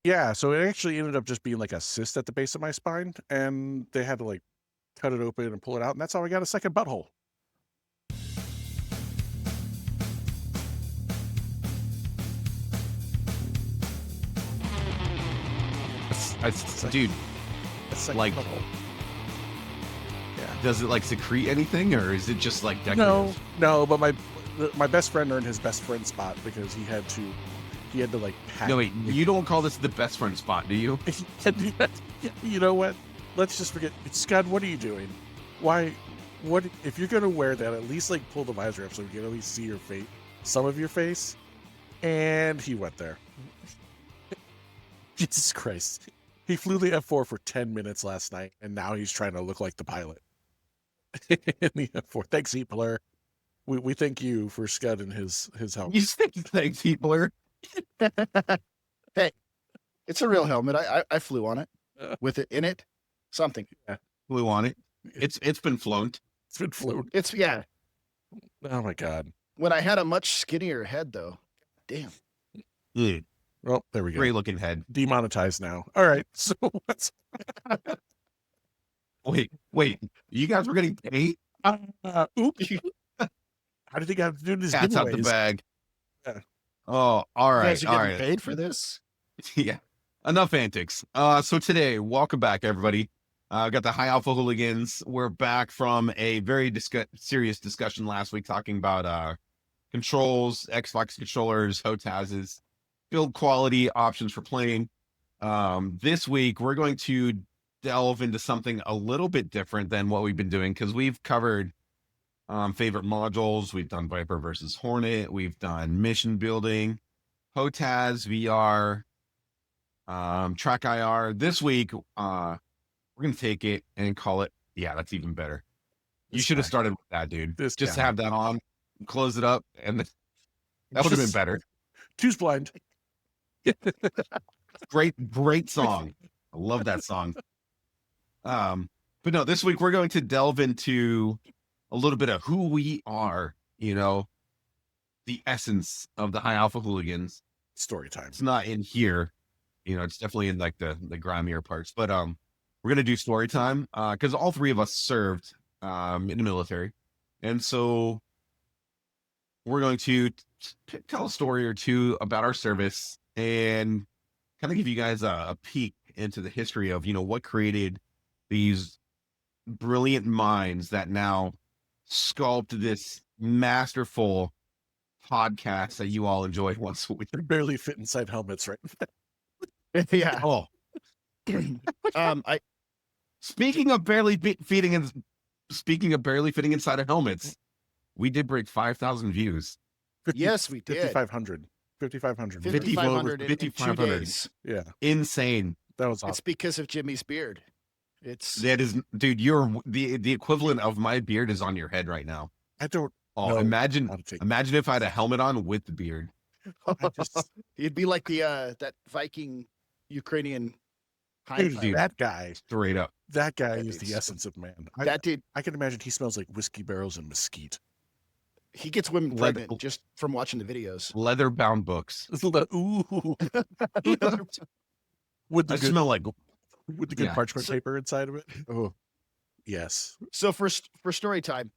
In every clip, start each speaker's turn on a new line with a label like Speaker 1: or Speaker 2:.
Speaker 1: Yeah, so it actually ended up just being like a cyst at the base of my spine, and they had to like cut it open and pull it out, and that's how I got a second butthole. Sec-
Speaker 2: Dude,
Speaker 1: a second
Speaker 2: like,
Speaker 1: butthole. Yeah.
Speaker 2: does it like secrete anything, or is it just like
Speaker 1: No,
Speaker 2: decorative?
Speaker 1: no, but my best friend earned his best friend spot because he had to like
Speaker 2: No,
Speaker 1: pat.
Speaker 2: wait, you don't call this the best friend spot, do you?
Speaker 1: You know what? Let's just forget. Scott, what are you doing? Why? What if you're gonna wear that? At least like pull the visor up so we can at least see your face, some of your face. And he went there. Jesus Christ! He flew the F4 for 10 minutes last night, and now he's trying to look like the pilot in the F4. Thanks, Heatler. We thank you for Scud and his help.
Speaker 2: You think things, people.
Speaker 3: Hey, it's a real helmet. I flew on it with it in it. Something.
Speaker 2: Flew on it. It's been flown.
Speaker 1: It's been flown.
Speaker 3: It's yeah.
Speaker 1: Oh my God.
Speaker 3: When I had a much skinnier head, though. Damn.
Speaker 2: Dude,
Speaker 1: Well, there we go.
Speaker 2: great looking head.
Speaker 1: Demonetized now. All right. So what's
Speaker 2: Wait. You guys were getting paid?
Speaker 1: oops. How did he have to do this?
Speaker 2: Cats out the
Speaker 1: giveaways?
Speaker 2: bag.
Speaker 1: Yeah.
Speaker 2: Oh, all
Speaker 3: You
Speaker 2: right,
Speaker 3: guys are
Speaker 2: all
Speaker 3: getting
Speaker 2: right.
Speaker 3: paid for this?
Speaker 2: Yeah. Enough antics. So today, welcome back, everybody. Got the High Alpha Hooligans. We're back from a very serious discussion last week talking about controls, Xbox controllers, HOTASs, build quality, options for playing. This week, we're going to delve into something a little bit different than what we've been doing because we've covered favorite modules. We've done Viper versus Hornet. We've done mission building, HOTAS, VR, track IR. This week, we're going to take it and call it. Yeah, that's even better. You should have started with that, dude. Just to have that on, close it up, and that would have been better.
Speaker 1: Two's blind.
Speaker 2: Great song. I love that song. But no, this week we're going to delve into a little bit of who we are, the essence of the High Alpha Hooligans.
Speaker 1: Story time.
Speaker 2: It's not in here, it's definitely in like the grimier parts, but we're going to do story time because all three of us served in the military. And so we're going to tell a story or two about our service and kind of give you guys a peek into the history of, what created these brilliant minds that now sculpt this masterful podcast that you all enjoy once a week.
Speaker 1: They barely fit inside helmets, right?
Speaker 3: Yeah.
Speaker 2: Oh, speaking of barely fitting inside of helmets, we did break 5,000 views.
Speaker 3: Yes, we did.
Speaker 1: 5,500. 5,500.
Speaker 3: 5,500 in 2
Speaker 2: 5,500.
Speaker 3: days.
Speaker 1: Yeah.
Speaker 2: Insane.
Speaker 1: That was awesome.
Speaker 3: It's because of Jimmy's beard.
Speaker 2: That is, dude, you're the equivalent of my beard is on your head right now.
Speaker 1: I don't
Speaker 2: know imagine if I had a helmet on with the beard.
Speaker 3: You'd be like the that Viking Ukrainian
Speaker 1: dude, that guy
Speaker 2: straight up.
Speaker 1: That guy is the essence of man.
Speaker 3: That dude,
Speaker 1: I can imagine he smells like whiskey barrels and mesquite.
Speaker 3: He gets women pregnant just from watching the videos.
Speaker 2: Leather bound books.
Speaker 1: Ooh. I
Speaker 2: smell like
Speaker 1: with the good parchment paper inside of it. Oh, yes.
Speaker 3: So for story time,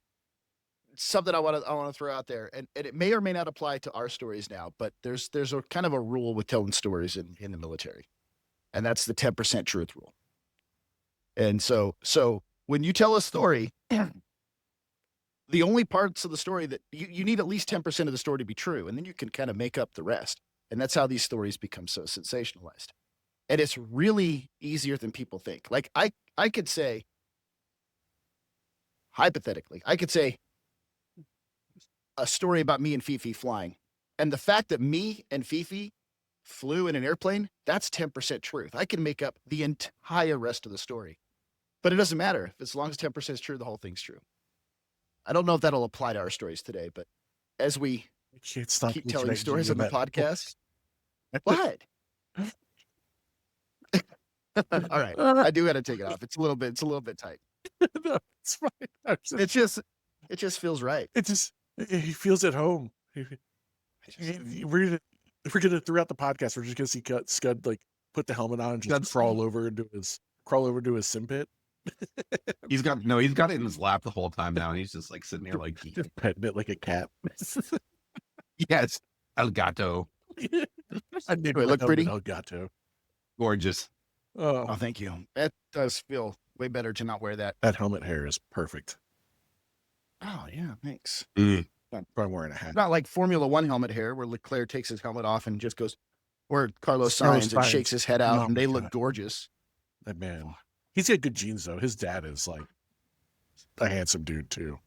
Speaker 3: something I want to throw out there, and it may or may not apply to our stories now, but there's a kind of a rule with telling stories in the military, and that's the 10% truth rule. And so when you tell a story, the only parts of the story that you need at least 10% of the story to be true, and then you can kind of make up the rest. And that's how these stories become so sensationalized. And it's really easier than people think. Like I could say, hypothetically, a story about me and Fifi flying. And the fact that me and Fifi flew in an airplane, that's 10% truth. I can make up the entire rest of the story. But it doesn't matter. As long as 10% is true, the whole thing's true. I don't know if that'll apply to our stories today, but as we keep telling stories on the podcast, what? All right, I do got to take it off. It's a little bit tight.
Speaker 1: No, it's fine.
Speaker 3: It just feels right.
Speaker 1: He feels at home. We're gonna throughout the podcast. We're just gonna see Scud like put the helmet on and just
Speaker 2: That's-
Speaker 1: crawl over to his sim pit.
Speaker 2: He's got it in his lap the whole time now, and he's just like sitting there like,
Speaker 1: Just petting it like a cat.
Speaker 2: yes, El Gato,
Speaker 1: I named
Speaker 3: Do I
Speaker 1: my
Speaker 3: look
Speaker 1: helmet
Speaker 3: pretty?
Speaker 1: Elgato.
Speaker 2: gorgeous.
Speaker 3: Oh,
Speaker 1: Oh,
Speaker 3: thank you. That does feel way better to not wear that.
Speaker 1: that helmet hair is perfect.
Speaker 3: Oh yeah, thanks.
Speaker 2: Mm.
Speaker 1: I'm wearing a hat.
Speaker 3: Not like Formula One helmet hair where Leclerc takes his helmet off and just goes, or Carlos
Speaker 1: Carlos
Speaker 3: Sainz and
Speaker 1: Sainz.
Speaker 3: shakes his head out,
Speaker 1: Oh
Speaker 3: and they
Speaker 1: my
Speaker 3: look
Speaker 1: God.
Speaker 3: gorgeous.
Speaker 1: That man, he's got good genes though. His dad is like a handsome dude too,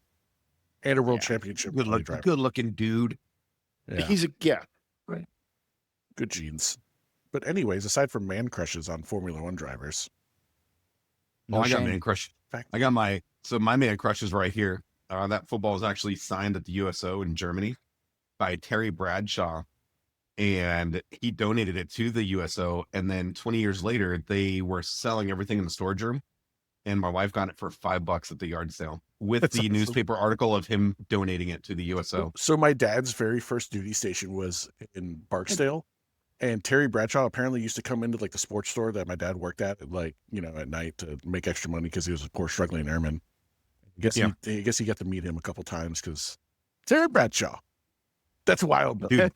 Speaker 1: and a world
Speaker 3: Yeah.
Speaker 1: championship
Speaker 2: Good
Speaker 1: rally driver.
Speaker 2: good looking dude.
Speaker 1: Yeah,
Speaker 3: He's a
Speaker 1: good genes. But anyways, aside from man crushes on Formula One drivers,
Speaker 3: No
Speaker 2: Oh, I got
Speaker 3: shame.
Speaker 2: man crush.
Speaker 1: fact,
Speaker 2: I got my man crush is right here. That football is actually signed at the USO in Germany by Terry Bradshaw, and he donated it to the USO. And then 20 years later, they were selling everything in the storage room, and my wife got it for $5 at the yard sale with
Speaker 1: That's
Speaker 2: the
Speaker 1: awesome.
Speaker 2: newspaper article of him donating it to the USO.
Speaker 1: So my dad's very first duty station was in Barksdale, and Terry Bradshaw apparently used to come into like the sports store that my dad worked at, like at night to make extra money because he was a poor struggling airman. I guess he got to meet him a couple times because Terry Bradshaw. That's wild, though.
Speaker 2: Dude,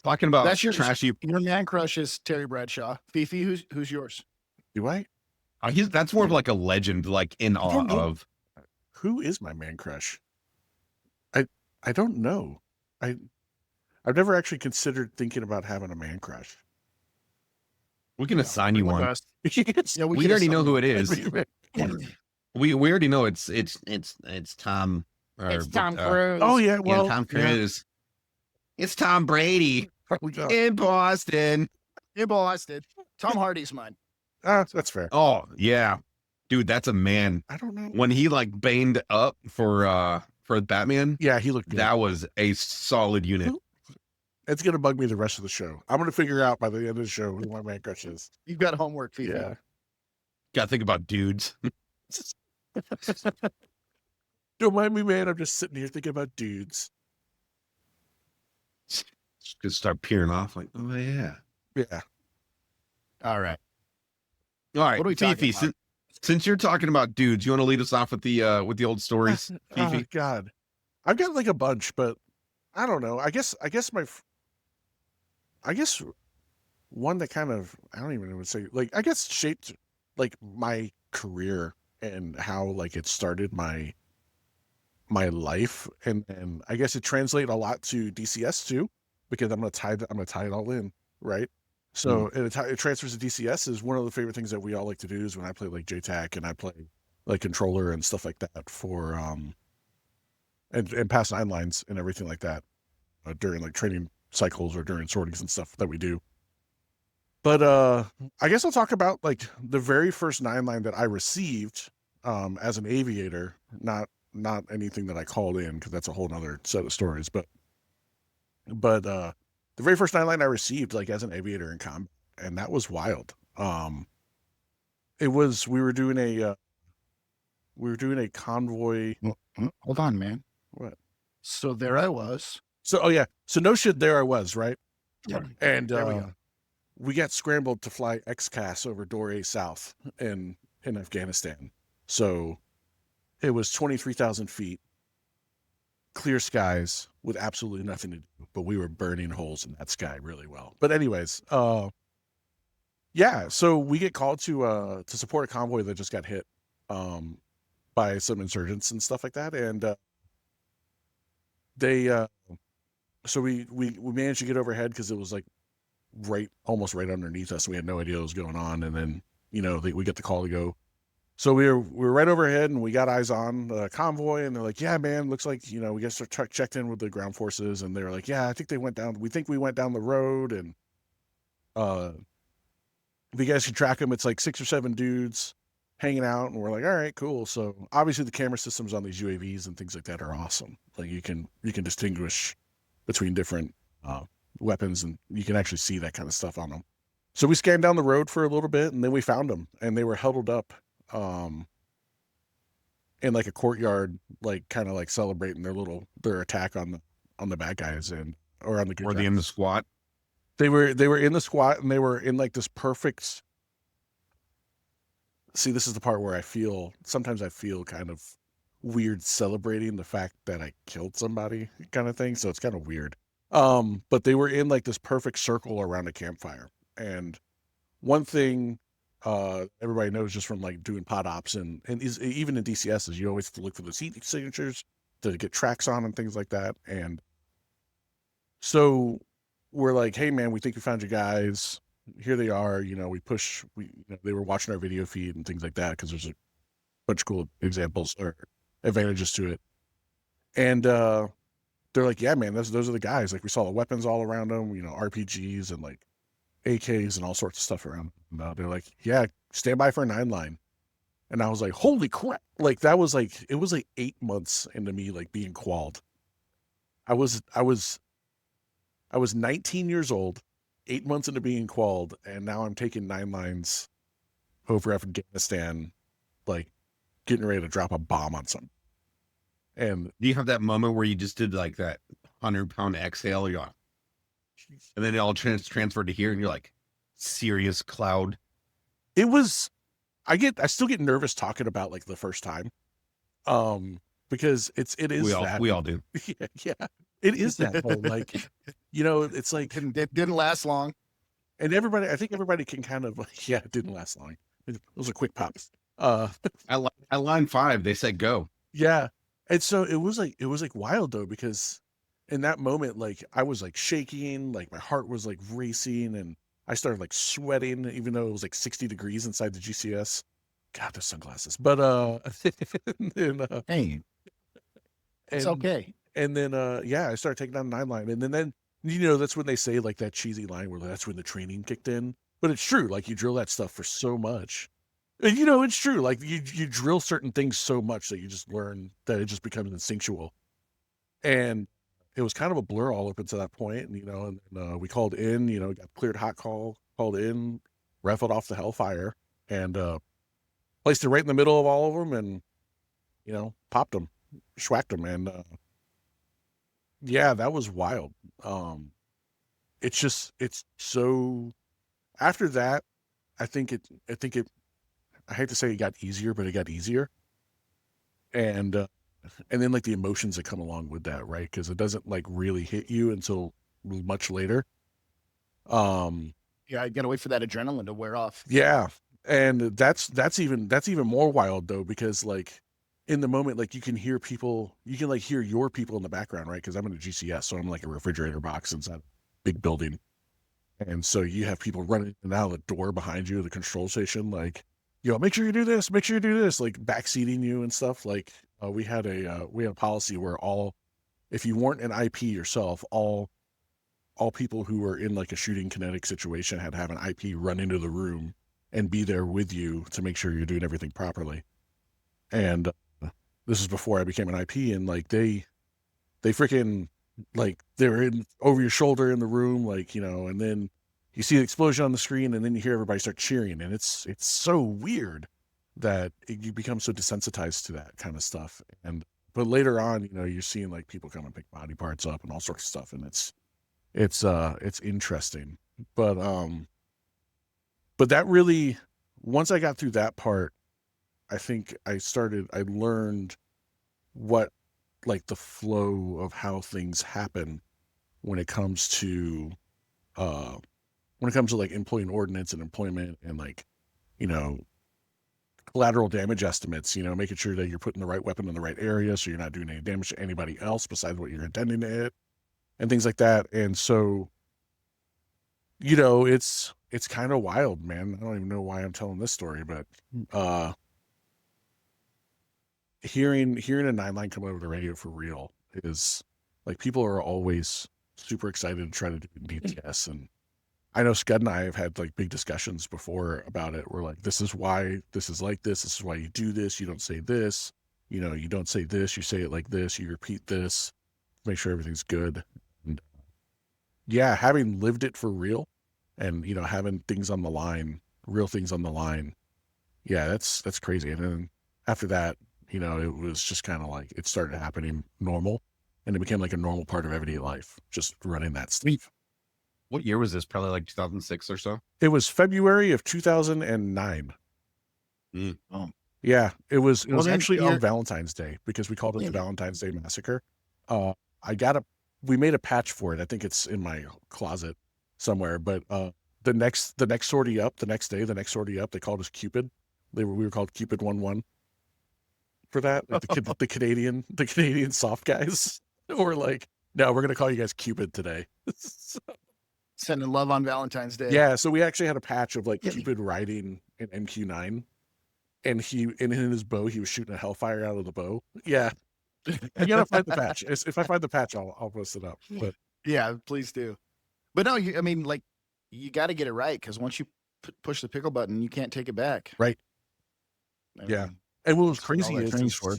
Speaker 2: talking about
Speaker 3: That's your-
Speaker 2: trashy.
Speaker 3: Your man crush is Terry Bradshaw. Fifi, who's yours?
Speaker 1: Do I?
Speaker 2: That's more of like a legend, like in awe
Speaker 1: don't know.
Speaker 2: of.
Speaker 1: Who is my man crush? I don't know. I've never actually considered thinking about having a man crush.
Speaker 2: We can assign you one.
Speaker 3: Yeah,
Speaker 2: We
Speaker 3: can
Speaker 2: already know
Speaker 3: assign
Speaker 2: who it is.
Speaker 3: you.
Speaker 2: We already know it's Tom.
Speaker 3: It's Tom Cruise.
Speaker 1: Oh yeah, well,
Speaker 2: Tom
Speaker 1: yeah.
Speaker 2: Cruise. It's Tom Brady
Speaker 1: We got-
Speaker 2: in Boston.
Speaker 3: In Boston. Tom Hardy's mine.
Speaker 1: that's fair.
Speaker 2: Oh yeah, dude, that's a man.
Speaker 1: I don't know.
Speaker 2: When he like baned up for Batman,
Speaker 1: Yeah, he looked good.
Speaker 2: that was a solid unit.
Speaker 1: It's gonna bug me the rest of the show. I'm gonna figure out by the end of the show who my man crush is.
Speaker 3: You've got homework, Fifi.
Speaker 1: Yeah.
Speaker 2: Got to think about dudes.
Speaker 1: Don't mind me, man. I'm just sitting here thinking about dudes.
Speaker 2: Just start peering off like, oh yeah.
Speaker 1: Yeah.
Speaker 3: All right.
Speaker 2: All right,
Speaker 3: What are we talking
Speaker 2: Fifi.
Speaker 3: about?
Speaker 2: Since you're talking about dudes, you want to lead us off with the old stories,
Speaker 1: Oh
Speaker 2: Fifi?
Speaker 1: God, I've got like a bunch, but I don't know. I guess one that kind of I don't even know what to say. Like I guess shaped like my career and how like it started my life, and I guess it translated a lot to DCS too, because I'm gonna tie it all in, right? So it transfers to DCS is one of the favorite things that we all like to do is when I play like JTAC and I play like controller and stuff like that for and pass 9 lines and everything like that during like training cycles or during sorties and stuff that we do. But I guess I'll talk about like the very first 9 line that I received as an aviator, not anything that I called in because that's a whole nother set of stories. But the very first 9 line I received like as an aviator in combat, and that was wild. It was we were doing a convoy.
Speaker 3: Hold on, man.
Speaker 1: What?
Speaker 3: So there I was.
Speaker 1: So no shit. There I was, right?
Speaker 3: Yeah.
Speaker 1: And
Speaker 3: There we go.
Speaker 1: we got scrambled to fly XCAS over Door A South in Afghanistan. So it was 23,000 feet, clear skies with absolutely nothing to do, but we were burning holes in that sky really well. But anyways, yeah, so we get called to support a convoy that just got hit by some insurgents and stuff like that, and they so we managed to get overhead because it was like almost right underneath us. We had no idea what was going on, and then we get the call to go. So we were right overhead, and we got eyes on the convoy, and they're like, "Yeah, man, looks like we got checked in with the ground forces," and they were like, "Yeah, I think they went down. We think we went down the road, and if you guys can track them, it's like 6 or 7 dudes hanging out." And we're like, "All right, cool." So obviously the camera systems on these UAVs and things like that are awesome. Like you can distinguish between different weapons, and you can actually see that kind of stuff on them. So we scanned down the road for a little bit, and then we found them, and they were huddled up in like a courtyard, like kind of like celebrating their attack on the bad guys or on the good
Speaker 2: Were they
Speaker 1: guys.
Speaker 2: in the squat?
Speaker 1: They were in the squat, and they were in like this perfect. See, this is the part where sometimes I feel kind of weird celebrating the fact that I killed somebody, kind of thing. So it's kind of weird. But they were in like this perfect circle around a campfire. And one thing everybody knows just from like doing pod ops and even in DCS is you always have to look for those heat signatures to get tracks on and things like that. And so we're like, hey man, we think we found you guys. Here they are. They were watching our video feed and things like that because there's a bunch of cool examples or advantages to it. And they're like, yeah, man, those are the guys. Like we saw the weapons all around them, RPGs and like AKs and all sorts of stuff around them. They're like, yeah, stand by for a 9-line. And I was like, holy crap. Like it was like 8 months into me like being qualled. I was 19 years old, 8 months into being qualled, and now I'm taking 9 lines over Afghanistan, like getting ready to drop a bomb on something. And
Speaker 2: do you have that moment where you just did like that 100-pound exhale? You're like, and then it all transferred to here, and you're like, serious cloud.
Speaker 1: it was, I still get nervous talking about like the first time, because it is
Speaker 2: we all do.
Speaker 1: yeah, it is that whole like, it's like
Speaker 3: It didn't last long.
Speaker 1: And I think everybody can kind of, yeah, it didn't last long. Those are quick pops.
Speaker 2: At line 5, they said go.
Speaker 1: Yeah. And so it was like wild though, because in that moment, like I was like shaking, like my heart was like racing, and I started like sweating, even though it was like 60 degrees inside the GCS. God, those sunglasses. But,
Speaker 3: Hey, it's okay.
Speaker 1: And then, yeah, I started taking down the 9-line, and then, that's when they say like that cheesy line where that's when the training kicked in, but it's true. Like you drill that stuff for so much, and it's true. Like you drill certain things so much that you just learn that it just becomes instinctual. And it was kind of a blur all up until that point. And we called in, got cleared hot call, called in, rifled off the Hellfire, and placed it right in the middle of all of them, and popped them, schwacked them, and yeah, that was wild. It's so, after that, I think it, I hate to say it got easier, but it got easier. And then like the emotions that come along with that, right? Because it doesn't like really hit you until much later.
Speaker 3: Yeah, I gotta wait for that adrenaline to wear off.
Speaker 1: Yeah. And that's even more wild though, because like in the moment, like you can like hear your people in the background, right? Because I'm in a GCS, so I'm like a refrigerator box inside a big building. And so you have people running in and out of the door behind you, the control station, like, make sure you do this, like backseating you and stuff. Like we had a policy where if you weren't an IP yourself, all people who were in like a shooting kinetic situation had to have an IP run into the room and be there with you to make sure you're doing everything properly. And this is before I became an IP, and like they freaking, like they're in over your shoulder in the room, like, and then you see the explosion on the screen, and then you hear everybody start cheering, and it's so weird that you become so desensitized to that kind of stuff. But later on, you're seeing like people come and pick body parts up and all sorts of stuff, and it's interesting. But that really, once I got through that part, I think I learned what like the flow of how things happen when it comes to like employing ordnance and employment, and like, collateral damage estimates, making sure that you're putting the right weapon in the right area so you're not doing any damage to anybody else besides what you're intending to hit, and things like that. And so, it's kind of wild, man. I don't even know why I'm telling this story, but hearing a 9-line come over the radio for real is like, people are always super excited to try to do DCS. And I know Scud and I have had like big discussions before about it. We're like, this is why this is like this. This is why you do this. You don't say this. You don't say this. You say it like this. You repeat this. Make sure everything's good. And yeah, having lived it for real, and having things on the line, real things on the line. Yeah, that's crazy. And then after that, it was just kind of like it started happening normal, and it became like a normal part of everyday life, just running that stuff.
Speaker 2: What year was this? Probably like 2006 or so.
Speaker 1: It was February of 2009.
Speaker 3: Oh.
Speaker 1: Yeah, it was
Speaker 3: Well, then
Speaker 1: actually on
Speaker 3: you're-
Speaker 1: Valentine's Day because we called it
Speaker 3: Yeah.
Speaker 1: the Valentine's Day Massacre. We made a patch for it. I think it's in my closet somewhere. But the next sortie up, the next sortie up, they called us Cupid. We were called Cupid 1-1 for that. Like the Canadian soft guys were like, no, we're gonna call you guys Cupid today. So,
Speaker 3: Sending love on Valentine's Day.
Speaker 1: yeah, so we actually had a patch of like Cupid riding an MQ-9, and in his bow he was shooting a hellfire out of the bow. Yeah, I gotta find the patch. If I find the patch, I'll post it up. But
Speaker 3: Yeah, please do. But no, I mean, like, you got to get it right because once you push the pickle button, you can't take it back.
Speaker 1: Right.
Speaker 3: I
Speaker 1: Yeah.
Speaker 3: mean,
Speaker 1: And what was
Speaker 3: that's what all
Speaker 1: crazy
Speaker 3: that
Speaker 1: is
Speaker 3: training's for.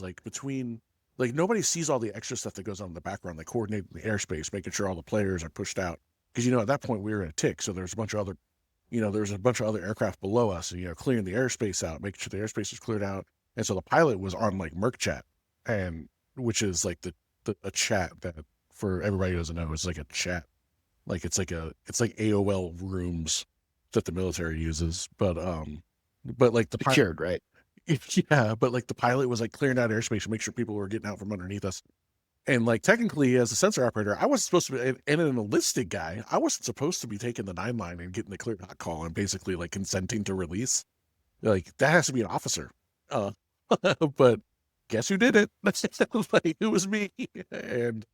Speaker 1: like between like nobody sees all the extra stuff that goes on in the background, like coordinating the airspace, making sure all the players are pushed out. Because at that point we were in a tick, so there's a bunch of other aircraft below us, and clearing the airspace out, making sure the airspace was cleared out. And so the pilot was on like Merc chat, and which is like a chat that, for everybody who doesn't know, is like a chat. Like it's like AOL rooms that the military uses. But like the
Speaker 3: Secured, right?
Speaker 1: yeah, but like the pilot was like clearing out airspace to make sure people were getting out from underneath us. And like technically, as a sensor operator, I wasn't supposed to be, and an enlisted guy, I wasn't supposed to be taking the 9 line and getting the clear hot call and basically like consenting to release. Like that has to be an officer. But guess who did it? Like it was me. And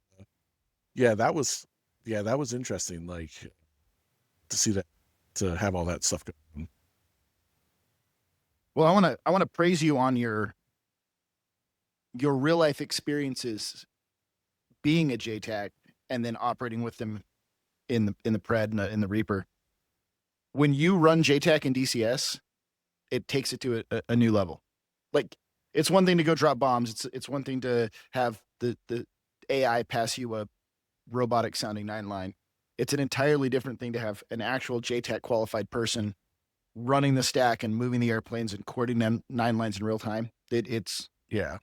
Speaker 1: that was interesting. Like to see that, to have all that stuff going.
Speaker 3: Well, I want to praise you on your real life experiences being a JTAC and then operating with them in the Pred and in the Reaper. When you run JTAC and DCS, it takes it to a new level. Like it's one thing to go drop bombs. It's one thing to have the AI pass you a robotic sounding 9 line. It's an entirely different thing to have an actual JTAC qualified person running the stack and moving the airplanes and coordinating 9 lines in real time. It's
Speaker 1: And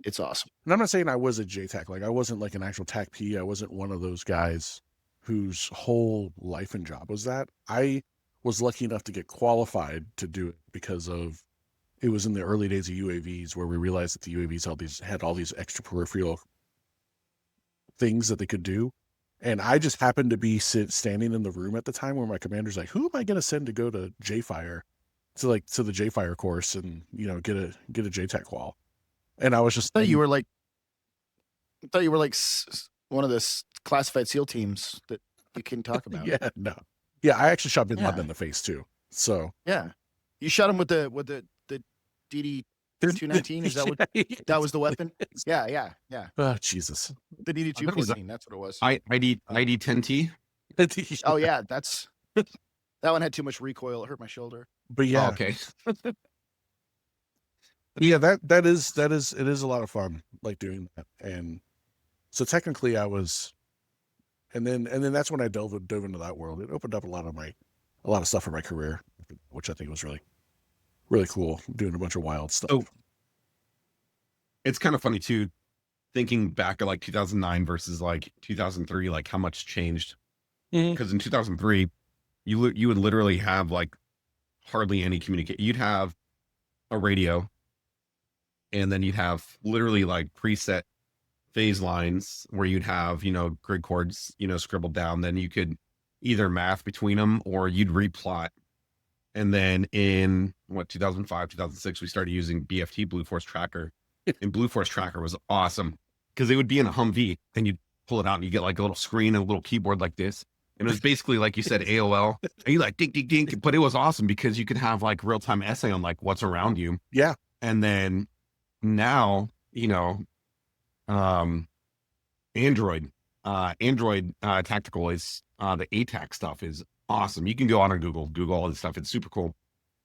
Speaker 3: it's awesome.
Speaker 1: And I'm not saying I was a JTAC. Like I wasn't like an actual TAC P. I wasn't one of those guys whose whole life and job was that. I was lucky enough to get qualified to do it because it was in the early days of UAVs where we realized that the UAVs had all these extra peripheral things that they could do. And I just happened to be standing in the room at the time where my commander's like, who am I going to send to go to JFire, to the JFire course and, get a JTAC qual. And I was just,
Speaker 3: I thought you were like one of the classified SEAL teams that you can talk about.
Speaker 1: Yeah, no. Yeah, I actually shot Bin Laden in the face too. So
Speaker 3: yeah, you shot him with the DD 219. Is that what that was the weapon? Yeah.
Speaker 1: Oh, Jesus.
Speaker 3: The DD 214. That's what it was.
Speaker 2: ID 10T.
Speaker 3: Oh yeah, that's that one had too much recoil. It hurt my shoulder.
Speaker 1: But yeah,
Speaker 2: Oh, okay.
Speaker 1: yeah, it is a lot of fun, like doing that. And so technically I was, and then that's when I dove into that world. It opened up a lot of stuff for my career, which I think was really, really cool, doing a bunch of wild stuff.
Speaker 2: Oh, it's kind of funny too, thinking back at like 2009 versus like 2003, like how much changed. Because in 2003, you would literally have like hardly any communication. You'd have a radio, and then you'd have literally like preset phase lines where you'd have, grid cords, scribbled down. Then you could either math between them or you'd replot. And then in 2005, 2006, we started using BFT, Blue Force Tracker. And Blue Force Tracker was awesome because it would be in a Humvee and you'd pull it out and you get like a little screen and a little keyboard like this. And it was basically, like you said, AOL. And you like dink, dink, dink. But it was awesome because you could have like real-time essay on like what's around you.
Speaker 1: Yeah.
Speaker 2: And then now, Android tactical is the ATAC stuff is awesome. You can go on and Google all this stuff. It's super cool.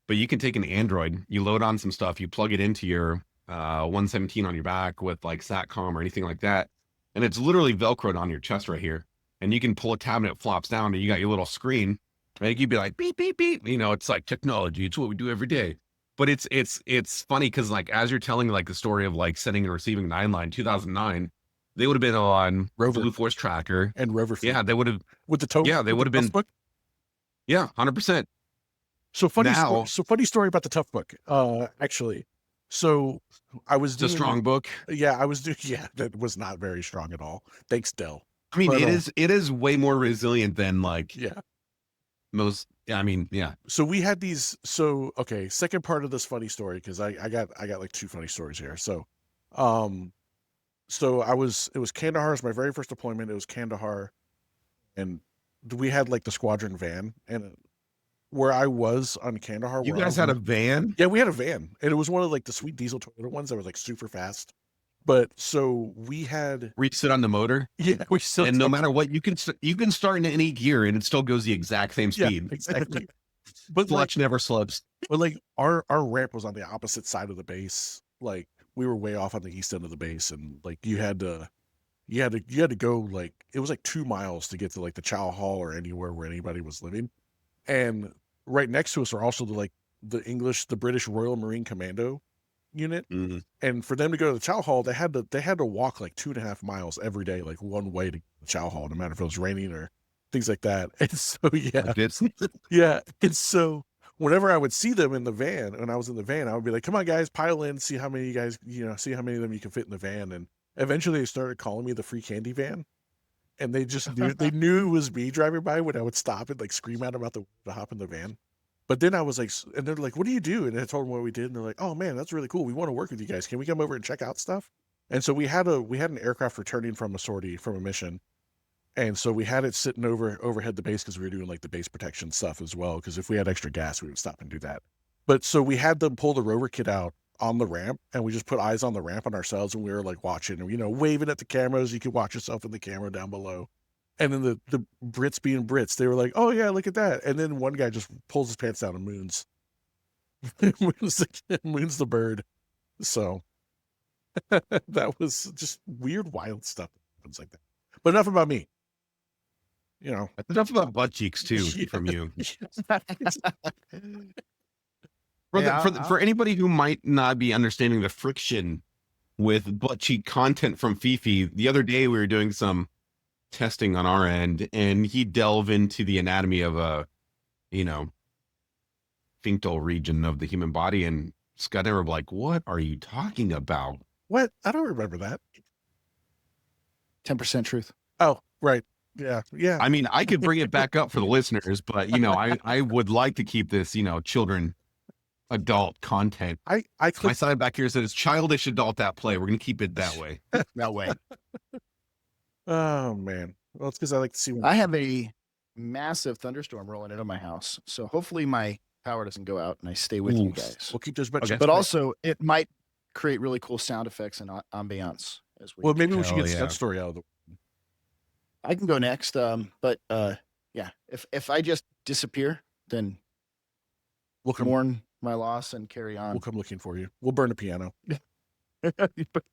Speaker 2: But you can take an Android, you load on some stuff, you plug it into your 117 on your back with like SATCOM or anything like that. And it's literally Velcroed on your chest right here. And you can pull a tab and it flops down and you got your little screen. Right? You'd be like, beep, beep, beep. It's like technology. It's what we do every day. But it's funny because like as you're telling like the story of like sending and receiving 9 line 2009, They would have been on
Speaker 1: Rover
Speaker 2: Blue Force Tracker.
Speaker 1: and Rover Fleet.
Speaker 2: Yeah, they would have.
Speaker 1: With the tone.
Speaker 2: Yeah, they would have been.
Speaker 1: Book.
Speaker 2: Yeah, 100%.
Speaker 1: So funny.
Speaker 2: Now,
Speaker 1: Funny story about the tough book. Actually, so I was
Speaker 2: it's a
Speaker 1: doing
Speaker 2: strong book.
Speaker 1: Yeah, I was doing. Yeah, that was not very strong at all. Thanks, Dell.
Speaker 2: I mean,
Speaker 1: But,
Speaker 2: it is way more resilient than like
Speaker 1: Yeah.
Speaker 2: most. I mean, yeah.
Speaker 1: So we had these. So okay, second part of this funny story, because I got like 2 funny stories here. So, so it was Kandahar. It was my very first deployment. It was Kandahar, and we had like the squadron van, and where I was on Kandahar.
Speaker 2: You
Speaker 1: where I
Speaker 2: guys
Speaker 1: was
Speaker 2: had a van?
Speaker 1: Yeah, we had a van, and it was one of like the sweet diesel Toyota ones that was like super fast. But so we had,
Speaker 2: Where you sit on the motor,
Speaker 1: yeah, we still
Speaker 2: and no matter what, you can start in any gear, and it still goes the exact same speed.
Speaker 1: exactly. But
Speaker 2: Clutch never slips.
Speaker 1: But like our ramp was on the opposite side of the base. Like we were way off on the east end of the base, and like you had to go like it was like 2 miles to get to like the chow hall or anywhere where anybody was living. And right next to us are also the British Royal Marine Commando unit.
Speaker 2: Mm-hmm.
Speaker 1: And for them to go to the chow hall, they had to walk like 2.5 miles every day, like one way to the chow hall, no matter if it was raining or things like that. And so yeah, yeah. And so whenever I would see them in the van, when I was in the van, I would be like, "Come on, guys, pile in, see how many you guys, see how many of them you can fit in the van." And eventually, they started calling me the free candy van. And they just knew it was me driving by when I would stop and like scream at them to hop in the van. But then I was like, and they're like, "What do you do?" And I told them what we did, and they're like, "Oh man, that's really cool. We want to work with you guys. Can we come over and check out stuff?" And so we had an aircraft returning from a sortie from a mission, and so we had it sitting overhead the base because we were doing like the base protection stuff as well. Because if we had extra gas, we would stop and do that. But so we had them pull the rover kit out on the ramp, and we just put eyes on the ramp on ourselves, and we were like watching, and waving at the cameras. You could watch yourself in the camera down below. And then the Brits being Brits, they were like, "Oh yeah, look at that!" And then one guy just pulls his pants down and moons, moons the bird. So that was just weird, wild stuff that happens like that. But enough about me.
Speaker 2: Enough about butt cheeks too from you. For anybody who might not be understanding the friction with butt cheek content from Fifi, the other day we were doing some testing on our end, and he delved into the anatomy of a, sphinctal region of the human body, and Scott and I were like, "What are you talking about?"
Speaker 1: What? I don't remember that.
Speaker 3: 10% truth.
Speaker 1: Oh, right. Yeah.
Speaker 2: I mean, I could bring it back up for the listeners, but I would like to keep this, children, adult content.
Speaker 1: I
Speaker 2: My side back here says childish adult at play. We're gonna keep it that way.
Speaker 3: That way.
Speaker 1: Oh man. Well, it's because I like to see.
Speaker 3: I have a massive thunderstorm rolling into my house, so hopefully my power doesn't go out and I stay with you guys.
Speaker 1: We'll keep those butt cheeks.
Speaker 3: But also, it might create really cool sound effects and ambiance as we.
Speaker 1: Well, maybe we should get that story out of the way.
Speaker 3: I can go next. But yeah, if I just disappear, then
Speaker 1: we'll
Speaker 3: mourn my loss and carry on.
Speaker 1: We'll come looking for you. We'll burn a piano.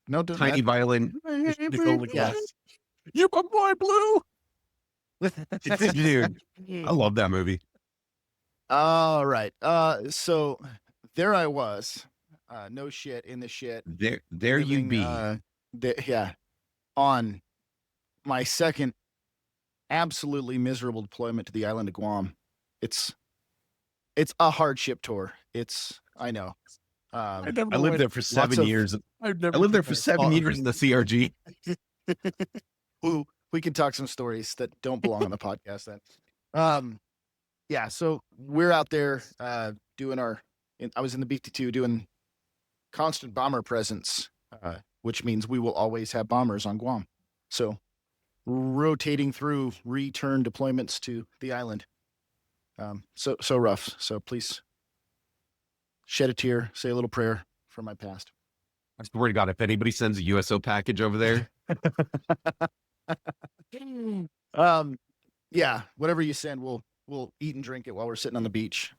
Speaker 3: No,
Speaker 2: tiny violin.
Speaker 3: Yeah.
Speaker 1: You my boy Blue.
Speaker 2: Dude, I love that movie.
Speaker 3: All right. So there I was. No shit in the shit.
Speaker 2: There
Speaker 3: living,
Speaker 2: you be.
Speaker 3: Yeah. On my second absolutely miserable deployment to the island of Guam. It's a hardship tour. I know.
Speaker 2: I lived there for 7 years. I lived there for 7 years in the CRG.
Speaker 3: We can talk some stories that don't belong on the podcast then. Yeah, so we're out there doing I was in the B-52 doing constant bomber presence, which means we will always have bombers on Guam. So rotating through return deployments to the island. So rough. So please shed a tear, say a little prayer for my past.
Speaker 2: I swear to God, if anybody sends a USO package over there.
Speaker 3: Yeah, whatever you send, we'll eat and drink it while we're sitting on the beach.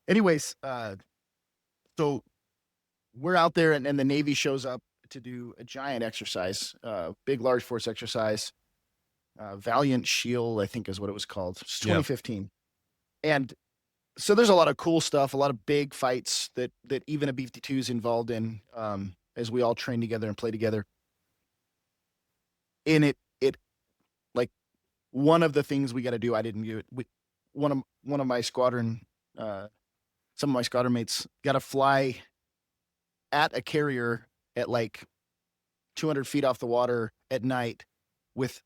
Speaker 3: Anyways, so we're out there and the Navy shows up to do a giant exercise, big large force exercise, Valiant Shield, I think is what it was called. It's 2015. Yeah. And so there's a lot of cool stuff, a lot of big fights that even a B-52 is involved in, as we all train together and play together. in it, like one of the things we got to do, I didn't do it. One of my squadron, some of my squadron mates got to fly at a carrier at like 200 feet off the water at night with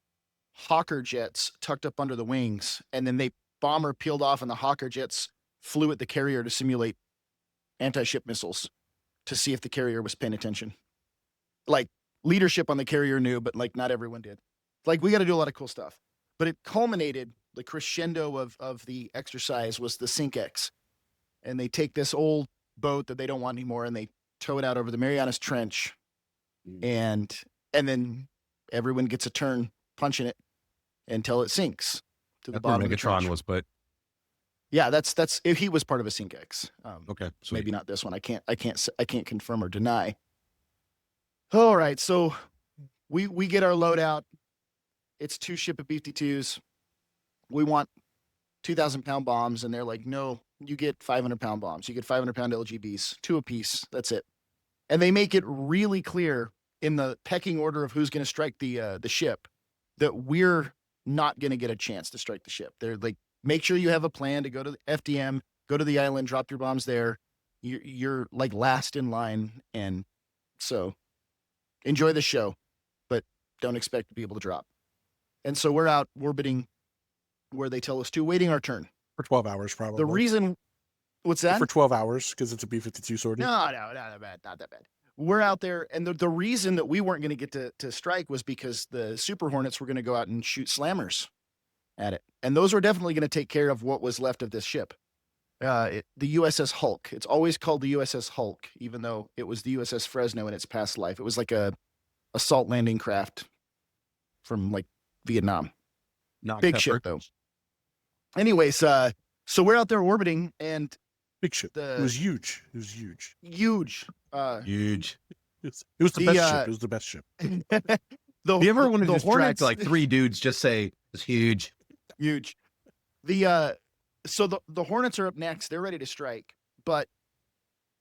Speaker 3: Hawker jets tucked up under the wings. And then they bomber peeled off and the Hawker jets flew at the carrier to simulate anti-ship missiles to see if the carrier was paying attention. Like leadership on the carrier knew, but like not everyone did. Like we got to do a lot of cool stuff. But it culminated, the crescendo of the exercise was the Sinkex. And they take this old boat that they don't want anymore and they tow it out over the Marianas Trench. And then everyone gets a turn punching it until it sinks to the
Speaker 2: That's where
Speaker 3: bottom of the trench.
Speaker 2: Megatron was put.
Speaker 3: Yeah, that's he was part of a Sinkex.
Speaker 2: Okay, sweet.
Speaker 3: Maybe not this one. I can't confirm or deny. All right, so we get our loadout. It's 2 ship of B-52s. We want 2,000-pound bombs, and they're like, no, you get 500-pound bombs. You get 500-pound LGBs, 2 apiece. That's it. And they make it really clear in the pecking order of who's going to strike the ship that we're not going to get a chance to strike the ship. They're like, make sure you have a plan to go to the FDM, go to the island, drop your bombs there. You're like last in line, and so enjoy the show, but don't expect to be able to drop. And so we're out orbiting where they tell us to, waiting our turn.
Speaker 1: For 12 hours, probably.
Speaker 3: The reason, what's that?
Speaker 1: For 12 hours, because it's a B-52 sortie.
Speaker 3: No, not that bad, not that bad. We're out there, and the reason that we weren't going to get to strike was because the Super Hornets were going to go out and shoot slammers at it. And those were definitely going to take care of what was left of this ship. The USS Hulk. It's always called the USS Hulk, even though it was the USS Fresno in its past life. It was like a assault landing craft from like Vietnam.
Speaker 2: Not
Speaker 3: Big ship though. Anyways, so we're out there orbiting, and
Speaker 1: Big ship. It was huge. It was huge.
Speaker 3: Huge.
Speaker 2: Huge.
Speaker 1: It was the best ship. It was the best ship.
Speaker 2: Do you ever want to
Speaker 3: the
Speaker 2: distract
Speaker 3: Hornets,
Speaker 2: like 3 dudes just say it's huge?
Speaker 3: Huge. So the Hornets are up next. They're ready to strike, but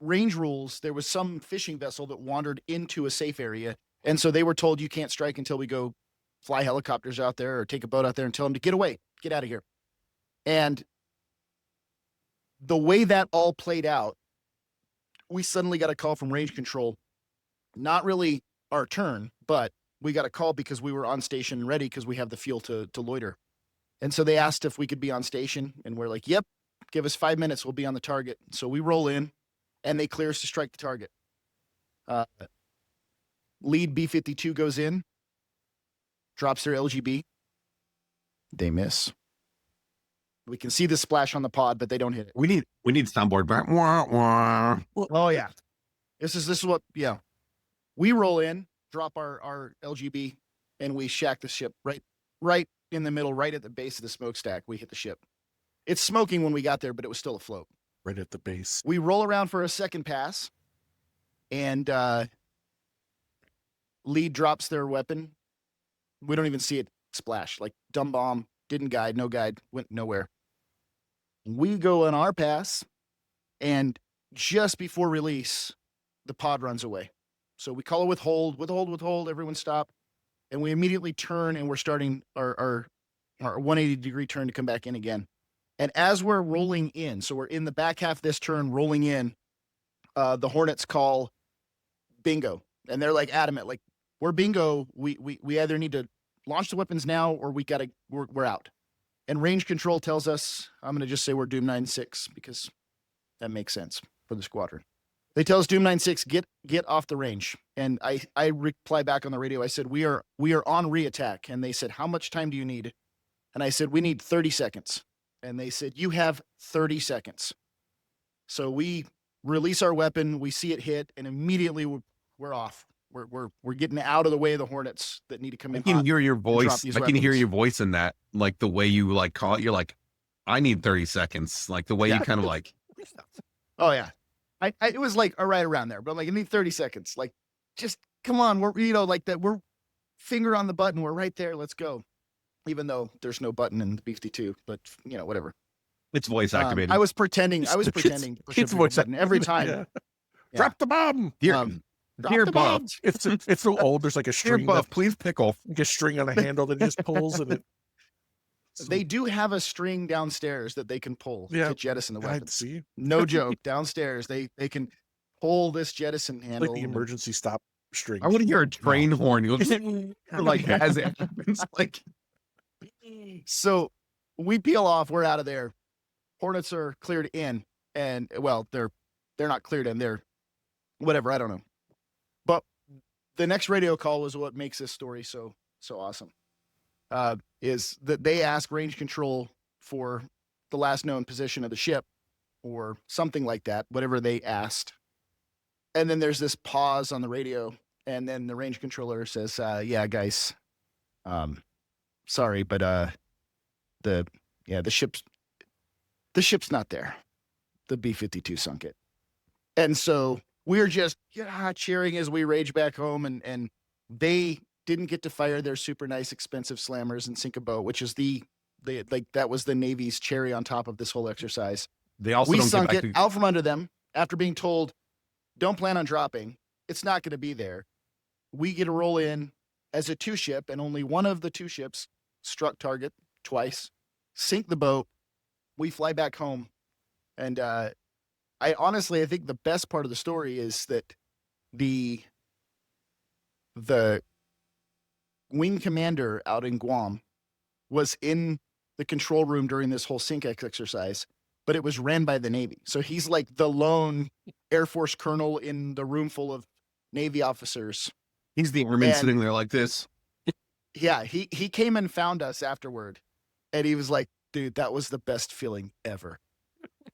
Speaker 3: range rules, there was some fishing vessel that wandered into a safe area, and so they were told you can't strike until we go fly helicopters out there or take a boat out there and tell them to get away, get out of here. And the way that all played out, we suddenly got a call from range control. Not really our turn, but we got a call because we were on station and ready because we have the fuel to loiter. And so they asked if we could be on station, and we're like, yep, give us 5 minutes, we'll be on the target. So we roll in, and they clear us to strike the target. Lead B-52 goes in, drops their LGB. They miss. We can see the splash on the pod, but they don't hit it.
Speaker 2: We need soundboard back. Wah, wah.
Speaker 3: Oh yeah. This is what, yeah. We roll in, drop our LGB, and we shack the ship right in the middle, right at the base of the smokestack. We hit the ship. It's smoking when we got there, but it was still afloat.
Speaker 1: Right at the base.
Speaker 3: We roll around for a second pass, and lead drops their weapon. We don't even see it splash. Like dumb bomb, didn't guide, no guide, went nowhere. We go on our pass, and just before release, the pod runs away. So we call a withhold, everyone stop. And we immediately turn, and we're starting our 180-degree turn to come back in again. And as we're rolling in, so we're in the back half of this turn, rolling in, the Hornets call bingo. And they're like adamant, like, we're bingo. We either need to launch the weapons now, or we're out. And range control tells us, I'm going to just say we're Doom 9-6 because that makes sense for the squadron. They tell us Doom 9-6, get off the range. And I reply back on the radio. I said, we are on re-attack. And they said, how much time do you need? And I said, we need 30 seconds. And they said, you have 30 seconds. So we release our weapon, we see it hit, and immediately we're off. We're getting out of the way of the Hornets that need to come in.
Speaker 2: I can hear your voice. I can hear your voice in that, like the way you like call it. You're like, I need 30 seconds. Like the way you kind of like.
Speaker 3: Oh yeah, it was like right around there, but I'm like, I need 30 seconds. Like, just come on. We're like that. We're finger on the button. We're right there. Let's go. Even though there's no button in the B-52, but whatever.
Speaker 2: It's voice activated.
Speaker 3: I was pretending. To push
Speaker 1: it's
Speaker 3: every
Speaker 1: voice
Speaker 3: button every time.
Speaker 1: Yeah. Drop the bomb.
Speaker 2: Dear,
Speaker 3: Drop
Speaker 2: Dear
Speaker 3: the
Speaker 2: Buff.
Speaker 3: bombs.
Speaker 1: It's so old. There's like a
Speaker 2: Dear
Speaker 1: string,
Speaker 2: Buff, please pickle.
Speaker 1: like a string on a handle that he just pulls, and it.
Speaker 3: They do have a string downstairs that they can pull to jettison the
Speaker 1: I
Speaker 3: weapons.
Speaker 1: see.
Speaker 3: No joke. Downstairs, they can pull this jettison
Speaker 1: It's
Speaker 3: handle.
Speaker 1: like the emergency stop string.
Speaker 2: I want to hear a train horn. You'll just like as it happens, like
Speaker 3: So we peel off. We're out of there. Hornets are cleared in, and well, they're not cleared in. They're whatever. I don't know. But the next radio call was what makes this story so awesome. Is that they ask range control for the last known position of the ship or something like that, whatever they asked. And then there's this pause on the radio, and then the range controller says, yeah, guys, sorry, but the ship's not there. The B-52 sunk it. And so we're just cheering as we rage back home, and they didn't get to fire their super nice expensive slammers and sink a boat, which is that was the Navy's cherry on top of this whole exercise.
Speaker 2: they also
Speaker 3: We
Speaker 2: don't
Speaker 3: sunk
Speaker 2: get
Speaker 3: it
Speaker 2: back
Speaker 3: out from under them after being told, don't plan on dropping. It's not going to be there. We get to roll in as a 2-ship, and only one of the 2 ships struck target twice, sink the boat. We fly back home. And I think the best part of the story is that the wing commander out in Guam was in the control room during this whole Sinkex exercise, but it was ran by the Navy. So he's like the lone Air Force colonel in the room full of Navy officers.
Speaker 2: He's the airman
Speaker 3: And-
Speaker 2: sitting there like this.
Speaker 3: Yeah, he came and found us afterward, and he was like, dude, that was the best feeling ever.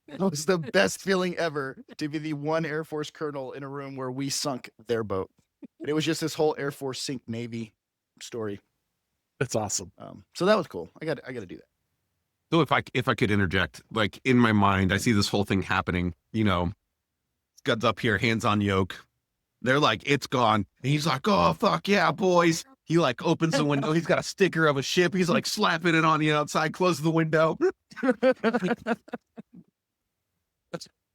Speaker 3: It was the best feeling ever to be the one Air Force colonel in a room where we sunk their boat. And it was just this whole Air Force sink Navy story.
Speaker 1: That's awesome.
Speaker 3: So that was cool. I got to do that.
Speaker 2: So if I could interject, like in my mind, I see this whole thing happening, Scud's up here, hands on yoke. They're like, it's gone. And he's like, oh, fuck yeah, boys. He like opens the window. He's got a sticker of a ship. He's like slapping it on the outside, closes the window.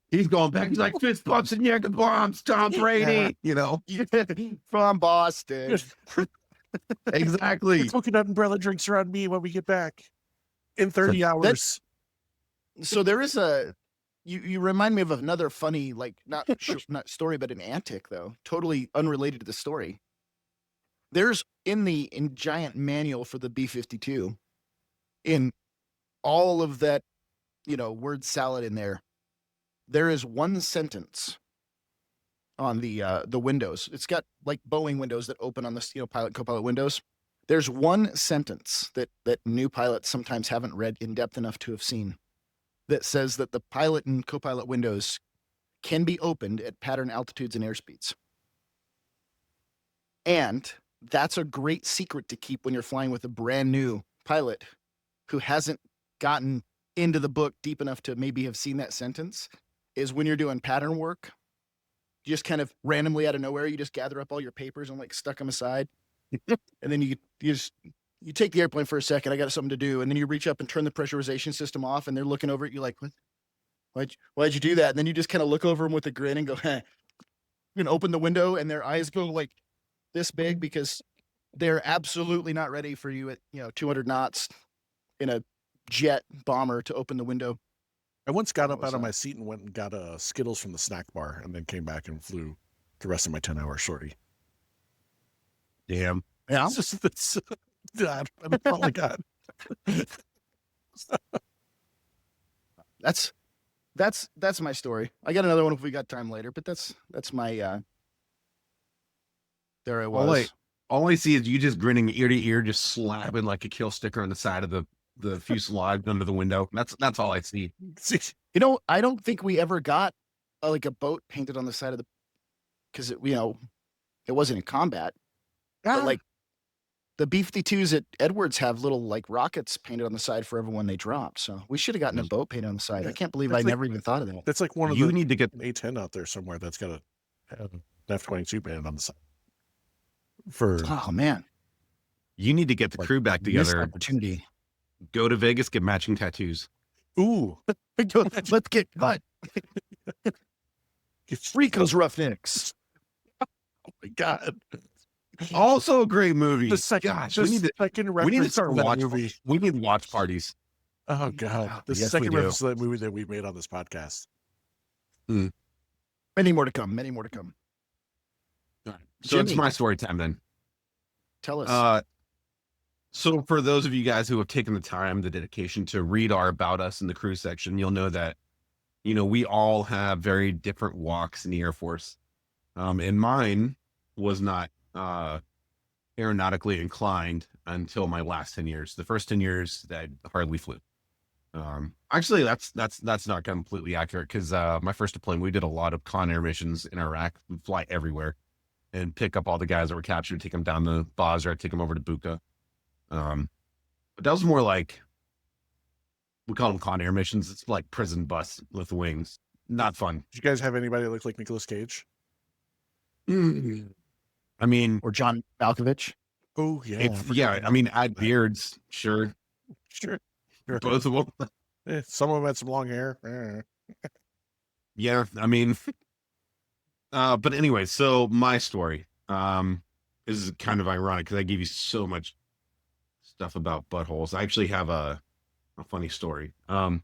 Speaker 2: He's going back. He's like, fist bumps and Yankee bombs, Tom Brady,
Speaker 3: From Boston.
Speaker 2: Exactly.
Speaker 1: Coconut umbrella drinks are on me when we get back in 30 hours.
Speaker 3: So there is you remind me of another funny, like not story, but an antic though, totally unrelated to the story. There's in giant manual for the B-52, in all of that, word salad in there, there is one sentence on the windows. It's got like Boeing windows that open on the pilot co-pilot windows. There's one sentence that new pilots sometimes haven't read in depth enough to have seen, that says that the pilot and co-pilot windows can be opened at pattern altitudes and airspeeds. And that's a great secret to keep when you're flying with a brand new pilot who hasn't gotten into the book deep enough to maybe have seen that sentence, is when you're doing pattern work, you just kind of randomly out of nowhere, you just gather up all your papers and like stuck them aside. And then you take the airplane for a second. I got something to do. And then you reach up and turn the pressurization system off, and they're looking over at you like, what? Why'd you do that? And then you just kind of look over them with a grin and go, huh. You can open the window, and their eyes go like this big, because they're absolutely not ready for you at 200 knots in a jet bomber to open the window.
Speaker 1: I once got up out of my seat and went and got Skittles from the snack bar, and then came back and flew the rest of my 10-hour shorty.
Speaker 2: Damn.
Speaker 3: Yeah.
Speaker 1: It's just that's all I got.
Speaker 3: That's my story. I got another one if we got time later, but that's my there I was.
Speaker 2: All I see is you just grinning ear to ear, just slapping like a kill sticker on the side of the fuselage under the window. That's all I see.
Speaker 3: I don't think we ever got like a boat painted on the side of because it wasn't in combat. But like the B-52s at Edwards have little like rockets painted on the side for everyone they dropped. So we should have gotten a boat painted on the side. I can't believe I never even thought of that.
Speaker 1: That's like one of
Speaker 2: you need to get
Speaker 1: an A-10 out there somewhere that's got an F-22 painted on the side.
Speaker 3: Oh man,
Speaker 2: you need to get the crew back together.
Speaker 3: Opportunity.
Speaker 2: Go to Vegas, get matching tattoos.
Speaker 1: Ooh,
Speaker 3: let's get cut. Rico's Roughnecks.
Speaker 1: my God.
Speaker 2: Also a great movie.
Speaker 1: The second,
Speaker 2: Gosh,
Speaker 1: the
Speaker 2: we need to
Speaker 1: reference
Speaker 2: start
Speaker 1: to that
Speaker 2: watch
Speaker 1: movie.
Speaker 2: We need watch parties.
Speaker 1: Oh God, the
Speaker 3: Yes,
Speaker 1: second
Speaker 3: we do.
Speaker 1: reference to that movie that we've made on this podcast.
Speaker 3: Many more to come. Many more to come.
Speaker 2: So it's
Speaker 3: Jimmy.
Speaker 2: my story time then.
Speaker 3: Tell us.
Speaker 2: So for those of you guys who have taken the time, the dedication to read our About Us in the crew section, you'll know that, we all have very different walks in the Air Force. And mine was not aeronautically inclined until my last 10 years. The first 10 years that I hardly flew. Actually, that's not completely accurate because my first deployment, we did a lot of con air missions in Iraq. We'd fly everywhere and pick up all the guys that were captured, take them down to Basra, take them over to Buka. But that was more like, we call them con air missions. It's like prison bus with wings. Not fun.
Speaker 1: Did you guys have anybody that looked like Nicolas Cage?
Speaker 2: I mean,
Speaker 3: Or John Malkovich.
Speaker 1: Oh yeah,
Speaker 2: I mean, add beards, sure.
Speaker 1: Sure.
Speaker 2: Both of them.
Speaker 1: Some of them had some long hair.
Speaker 2: Yeah, I mean, but anyway, so my story is kind of ironic because I gave you so much stuff about buttholes. I actually have a funny story. So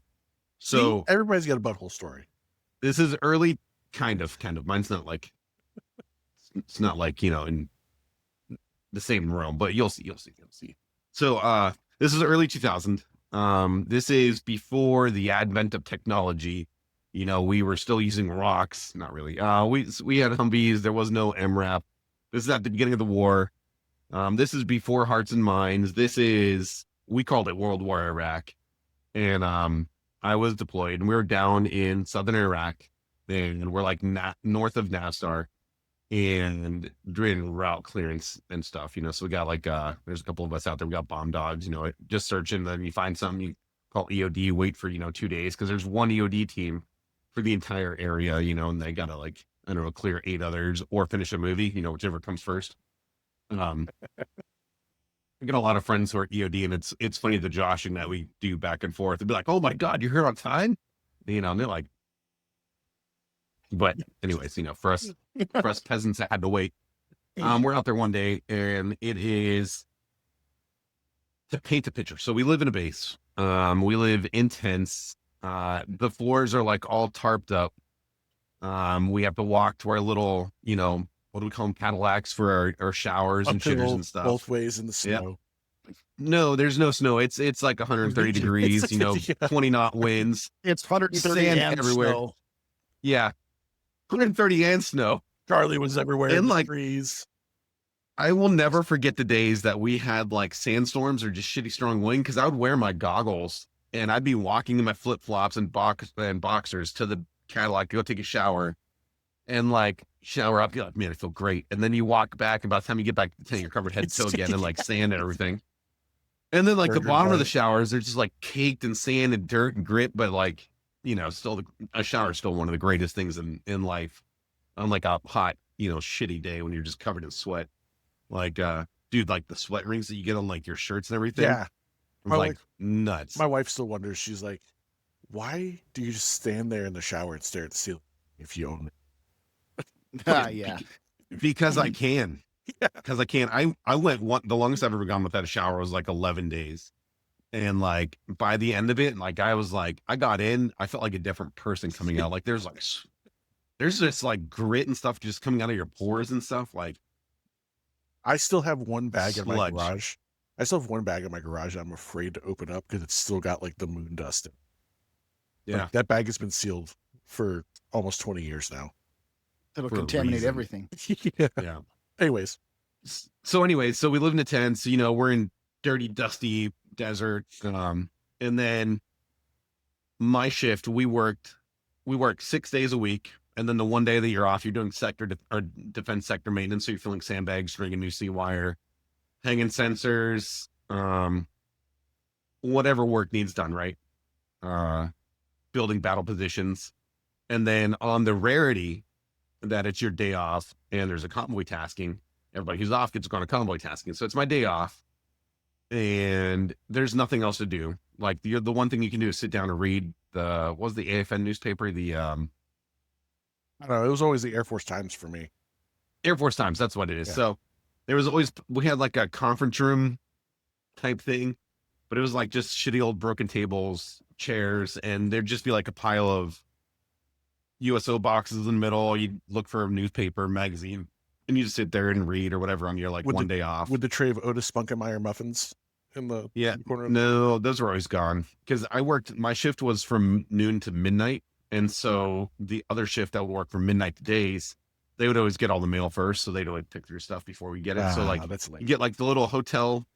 Speaker 1: See, everybody's got a butthole story.
Speaker 2: this is early, kind of. Mine's not like, it's not like, in the same realm, but you'll see. So this is early 2000. This is before the advent of technology. We were still using rocks. Not really. We had Humvees. There was no MRAP. This is at the beginning of the war. This is before Hearts and Minds. We called it World War Iraq. And I was deployed and we were down in southern Iraq and we're like north of Nastar and doing route clearance and stuff, so we got like, there's a couple of us out there. We got bomb dogs, just searching. Then you find something, you call EOD, wait for, 2 days. Cause there's one EOD team for the entire area, and they gotta like, I don't know, clear 8 others or finish a movie, whichever comes first. I got a lot of friends who are EOD and it's funny the joshing that we do back and forth. They'd be like, oh my God, you're here on time. And they're like, but anyways, for us peasants that had to wait, we're out there one day and it is, to paint a picture. So we live in a base. We live in tents. The floors are like all tarped up. We have to walk to our little, what do we call them? Cadillacs for our showers and shitters and stuff.
Speaker 1: Both ways in the snow.
Speaker 2: Yep. No, there's no snow. It's like 130 degrees, 20 knot winds.
Speaker 3: It's 130
Speaker 2: Sand
Speaker 3: and
Speaker 2: everywhere.
Speaker 3: snow.
Speaker 2: Yeah. 130 and snow.
Speaker 1: Charlie was everywhere
Speaker 2: And
Speaker 1: in the
Speaker 2: like
Speaker 1: trees.
Speaker 2: I will never forget the days that we had like sandstorms or just shitty strong wind because I would wear my goggles and I'd be walking in my flip flops and boxers to the Cadillac to go take a shower and like shower up. You're like, man, I feel great. And then you walk back and by the time you get back to the tent, you're covered head to toe again and like sand and everything. And then like the bottom of the showers, they're just like caked in sand and dirt and grit, but like, still a shower is still one of the greatest things in life. On like a hot, shitty day when you're just covered in sweat. Like, dude, like the sweat rings that you get on like your shirts and everything.
Speaker 1: Yeah.
Speaker 2: Like nuts.
Speaker 1: My wife still wonders, she's like, why do you just stand there in the shower and stare at the ceiling if you own it?
Speaker 3: Yeah.
Speaker 2: Because I can. Because I can. I went the longest I've ever gone without a shower was like 11 days. And like by the end of it, like I was like, I got in, I felt like a different person coming out. Like there's just like grit and stuff just coming out of your pores and stuff. Like
Speaker 1: I still have one bag in my
Speaker 2: Sludge.
Speaker 1: garage. I still have one bag in my garage I'm afraid to open up because it's still got like the moon dust in it.
Speaker 2: Yeah.
Speaker 1: Like, that bag has been sealed for almost 20 years now.
Speaker 3: It'll
Speaker 2: For a
Speaker 3: contaminate
Speaker 2: reason.
Speaker 3: everything.
Speaker 2: Yeah.
Speaker 1: Anyways,
Speaker 2: So we live in a tent. So, we're in dirty, dusty desert. And then my shift, we worked 6 days a week. And then the one day that you're off, you're doing defense sector maintenance. So you're filling sandbags, stringing new sea wire, hanging sensors, whatever work needs done, right? Building battle positions. And then on the rarity that it's your day off and there's a convoy tasking, everybody who's off gets to go on a convoy tasking. So it's my day off and there's nothing else to do. Like the one thing you can do is sit down and read what was the AFN newspaper?
Speaker 1: I don't know. It was always the Air Force Times for me.
Speaker 2: Air Force times. That's what it is.
Speaker 1: Yeah.
Speaker 2: So there was always, we had like a conference room type thing, but it was like just shitty old broken tables, chairs, and there'd just be like a pile of USO boxes in the middle. You'd look for a newspaper, magazine, and you just sit there and read or whatever on your like
Speaker 1: With
Speaker 2: one day off.
Speaker 1: With the tray of Otis Spunkenmeyer muffins in the corner.
Speaker 2: No, those were always gone because my shift was from noon to midnight. And so the other shift that would work from midnight to days, they would always get all the mail first. So they'd always pick through stuff before we get it. So like
Speaker 1: that's lame.
Speaker 2: you get like the little hotel